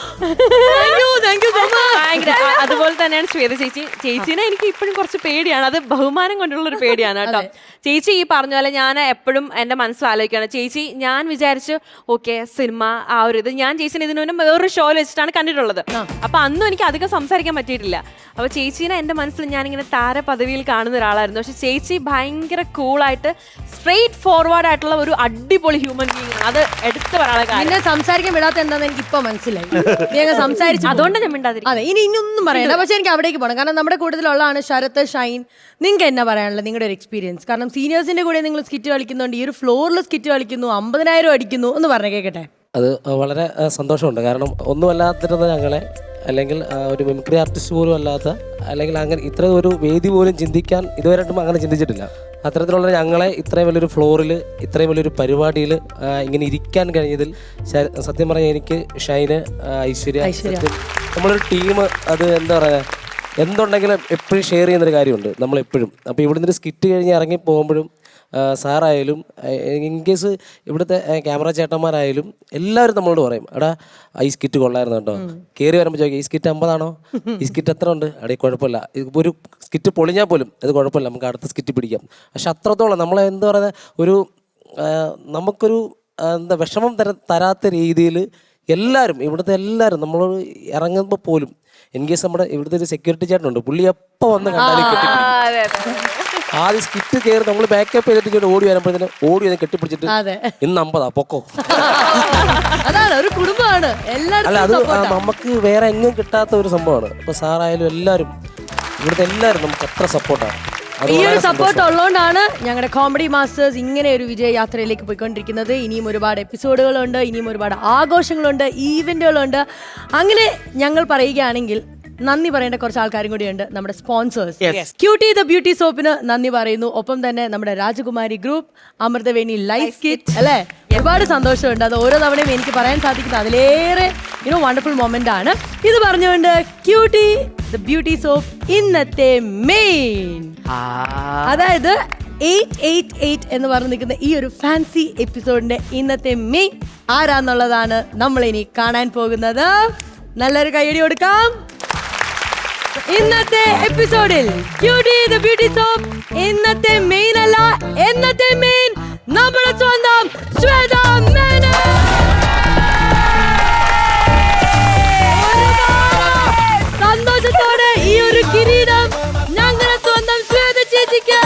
Q: അതുപോലെ തന്നെയാണ് ശ്വേത ചേച്ചി. ചേച്ചീനെ എനിക്ക് ഇപ്പോഴും കുറച്ച് പേടിയാണ്, അത് ബഹുമാനം കൊണ്ടുള്ളൊരു പേടിയാണ് കേട്ടോ. ചേച്ചി ഈ പറഞ്ഞ പോലെ ഞാൻ എപ്പോഴും എൻ്റെ മനസ്സിൽ ആലോചിക്കുകയാണ്. ചേച്ചി ഞാൻ വിചാരിച്ചു ഓക്കെ സിനിമ ആ ഒരു ഇത് ഞാൻ ചേച്ചിനെ ഇതിനു മുന്നേ വേറൊരു ഷോയിൽ വെച്ചിട്ടാണ് കണ്ടിട്ടുള്ളത്. അപ്പൊ അന്നും എനിക്ക് അധികം സംസാരിക്കാൻ പറ്റിയിട്ടില്ല. അപ്പൊ ചേച്ചീനെ എൻ്റെ മനസ്സിൽ ഞാനിങ്ങനെ താര പദവിയിൽ കാണുന്ന ഒരാളായിരുന്നു. പക്ഷെ ചേച്ചി ഭയങ്കര കൂളായിട്ട് സ്ട്രെയിറ്റ് ഫോർവേഡ് ആയിട്ടുള്ള ഒരു അടിപൊളി ഹ്യൂമൻ ബീങ്. അത് എടുത്തു പറയാനുള്ള കാര്യം
A: സംസാരിക്കാൻ വിടാത്ത എന്താന്ന് എനിക്ക് ഇപ്പൊ മനസ്സിലായി. സംസാരിച്ചു
Q: അതുകൊണ്ട് ഞാൻ മിണ്ടാതിരിക്കും.
A: അതെ, ഇനി ഒന്നും പറയണ്ട. പക്ഷെ എനിക്ക് അവിടേക്ക് പോകണം. കാരണം നമ്മുടെ കൂട്ടത്തിലുള്ളതാണ് ശരത്, ഷൈൻ. നിങ്ങൾക്ക് എന്നാ പറയാനുള്ളത്, നിങ്ങളുടെ ഒരു എക്സ്പീരിയൻസ്? കാരണം സീനിയേഴ്സിന്റെ കൂടെ നിങ്ങൾ സ്കിറ്റ് കളിക്കുന്നുണ്ട്, ഈ ഒരു ഫ്ലോറിൽ സ്കിറ്റ് കളിക്കുന്നു, 50,000 അടിക്കുന്നു എന്ന് പറഞ്ഞു കേൾക്കട്ടെ.
S: അത് വളരെ സന്തോഷമുണ്ട്. കാരണം ഒന്നുമല്ലാത്തിരുന്ന ഞങ്ങളെ, അല്ലെങ്കിൽ ഒരു മിമിക്രി ആർട്ടിസ്റ്റ് പോലും അല്ലാത്ത, അല്ലെങ്കിൽ അങ്ങനെ ഇത്ര ഒരു വേദി പോലും ചിന്തിക്കാൻ ഇതുവരെയായിട്ടും അങ്ങനെ ചിന്തിച്ചിട്ടില്ല. അത്തരത്തിലുള്ള ഞങ്ങളെ ഇത്രയും വലിയൊരു ഫ്ലോറിൽ, ഇത്രയും വലിയൊരു പരിപാടിയിൽ ഇങ്ങനെ ഇരിക്കാൻ കഴിഞ്ഞതിൽ സത്യം പറഞ്ഞാൽ എനിക്ക്, ഷൈന്, ഐശ്വര്യ, നമ്മളൊരു ടീം, അത് എന്താ പറയുക, എന്തുണ്ടെങ്കിലും എപ്പോഴും ഷെയർ ചെയ്യുന്നൊരു കാര്യമുണ്ട് നമ്മളെപ്പോഴും. അപ്പോൾ ഇവിടെ നിന്നൊരു സ്കിറ്റ് കഴിഞ്ഞ് ഇറങ്ങി പോകുമ്പോഴും സാറായാലും ഇൻ കേസ് ഇവിടുത്തെ ക്യാമറ ചേട്ടന്മാരായാലും എല്ലാവരും നമ്മളോട് പറയും, എടാ ഈ സ്കിറ്റ് കൊള്ളായിരുന്നു കേട്ടോ. കയറി വരുമ്പോൾ ചോദിക്കും, ഈ സ്കിറ്റ് 50 ആണോ, ഈ സ്കിറ്റ് എത്ര ഉണ്ട്? അവിടെ കുഴപ്പമില്ല, ഒരു സ്കിറ്റ് പൊളിഞ്ഞാൽ പോലും ഇത് കുഴപ്പമില്ല, നമുക്ക് അടുത്ത സ്കിറ്റ് പിടിക്കാം. പക്ഷെ അത്രത്തോളം നമ്മളെ എന്താ പറയുക, ഒരു നമുക്കൊരു എന്താ വിഷമം തരാത്ത രീതിയിൽ എല്ലാവരും, ഇവിടുത്തെ എല്ലാവരും നമ്മളോട് ഇറങ്ങുമ്പോൾ പോലും, ഇൻ കേസ് നമ്മുടെ ഇവിടുത്തെ ഒരു സെക്യൂരിറ്റി ചേട്ടനുണ്ട്, പുള്ളി എപ്പോൾ വന്ന് കണ്ടാലും കെട്ടിപ്പിടിക്കും. ആദ്യം സ്കിറ്റ് കയറി നമ്മൾ ബാക്കപ്പ് ചെയ്തിട്ട് ഓടി വരുമ്പോഴത്തേന് ഓടി വന്ന് കെട്ടിപ്പിടിച്ചിട്ട് ഇന്ന് 50 പൊക്കോ.
A: അതാണ് ഒരു കുടുംബമാണ്.
S: അല്ല, അത് നമുക്ക് വേറെ എങ്ങും കിട്ടാത്ത ഒരു സംഭവമാണ്. ഇപ്പൊ സാറായാലും എല്ലാവരും, ഇവിടുത്തെ എല്ലാവരും നമുക്ക് അത്ര സപ്പോർട്ടാണ്.
A: ഈ ഒരു സപ്പോർട്ട് ഉള്ളതുകൊണ്ടാണ് ഞങ്ങളുടെ കോമഡി മാസ്റ്റേഴ്സ് ഇങ്ങനെ ഒരു വിജയയാത്രയിലേക്ക് പോയിക്കൊണ്ടിരിക്കുന്നത്. ഇനിയും ഒരുപാട് എപ്പിസോഡുകളുണ്ട്, ഇനിയും ഒരുപാട് ആഘോഷങ്ങളുണ്ട്, ഈവെന്റുകളുണ്ട്. അങ്ങനെ ഞങ്ങൾ പറയുകയാണെങ്കിൽ നന്ദി പറയേണ്ട കുറച്ച് ആൾക്കാരും കൂടിയുണ്ട്. നമ്മുടെ സ്പോൺസേഴ്സ് ക്യൂട്ടി ദ ബ്യൂട്ടി സോപ്പിന് നന്ദി പറയുന്നു. ഒപ്പം തന്നെ നമ്മുടെ രാജകുമാരി ഗ്രൂപ്പ്, അമൃതവേണി ലൈഫ് കിറ്റ്, അല്ലേ? ഒരുപാട് സന്തോഷമുണ്ട്. അത് ഓരോ തവണയും എനിക്ക് പറയാൻ സാധിക്കുന്നത് അതിലേറെ വണ്ടർഫുൾ മൊമെന്റ് ആണ്. ഇത് പറഞ്ഞുകൊണ്ട് ക്യൂട്ടി ദ ബ്യൂട്ടി സോപ്പ് ഇന്നത്തെ മെയിൻ, അതായത് 888 എന്ന് പറഞ്ഞു നിൽക്കുന്ന ഈ ഒരു ഫാൻസി എപ്പിസോഡിന്റെ ഇന്നത്തെ മെയിൻ ആരാന്നുള്ളതാണ് നമ്മൾ ഇനി കാണാൻ പോകുന്നത്. നല്ലൊരു കൈയടി കൊടുക്കാം. ഇന്നത്തെ എപ്പിസോഡിൽ ക്യൂട്ടി ദ ബ്യൂട്ടി സോപ്പ് ഇന്നത്തെ മെയിൻ അല്ല, എന്നത്തെ മെയിൻ നമ്മുടെ സ്വന്തം ശ്വേത മേനോൻ. സന്തോഷത്തോടെ ഈ ഒരു കിരീടം ഞങ്ങളുടെ സ്വന്തം ശ്വേത ചേച്ചിക്ക്.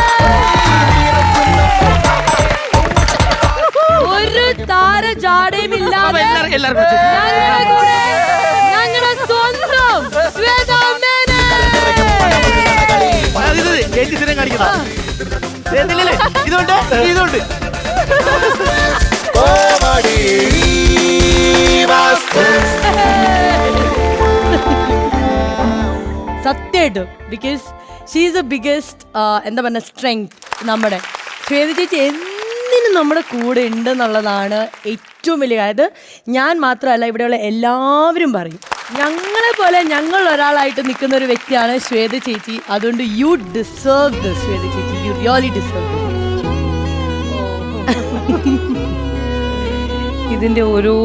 A: ഒരു താര ജാടയും ഇല്ലാതെ ഞങ്ങളുടെ കൂടെ ഞങ്ങളുടെ സ്വന്തം ശ്വേത മേനോൻ.
B: ഇതുണ്ട്
A: സത്യമായിട്ടും, because she is the biggest എന്താ പറയുക സ്ട്രെങ്ത്. നമ്മുടെ ശ്വേത ചേച്ചി എന്തിനും നമ്മുടെ കൂടെ ഉണ്ടെന്നുള്ളതാണ് ഏറ്റവും വലിയ കാര്യം. അത് ഞാൻ മാത്രമല്ല, ഇവിടെയുള്ള എല്ലാവരും പറയും. ഞങ്ങളെ പോലെ ഞങ്ങൾ ഒരാളായിട്ട് നിൽക്കുന്ന ഒരു വ്യക്തിയാണ് ശ്വേത ചേച്ചി. അതുകൊണ്ട് യു ഡിസേർവ് ദിസ് ശ്വേത ചേച്ചി, യു റിയലി ഡിസേർവ് ദിസ്.
C: ഇതിന്റെ ഒരു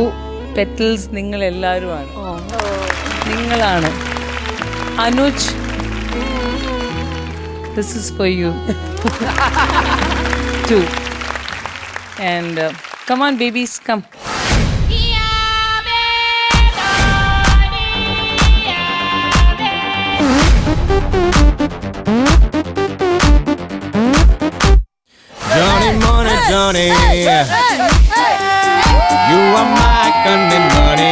C: പെറ്റൽസ് നിങ്ങൾ എല്ലാവരുമാണ്. നിങ്ങളാണ്. Anuj, this is for you too. And come on babies, come.
K: Johnny money, Johnny, you are my cunning money.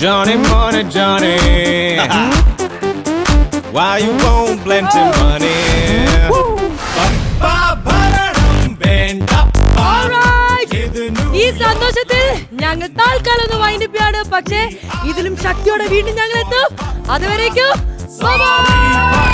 K: Johnny money, Johnny. Why you won't blend to money?
A: ഈ സന്തോഷത്തിൽ ഞങ്ങൾ താൽക്കാലം ഒന്ന് വൈൻഡപ്പിയാണ്. പക്ഷേ ഇതിലും ശക്തിയോടെ വീണ്ടും ഞങ്ങൾ എത്തും. അതുവരേക്കും bye bye.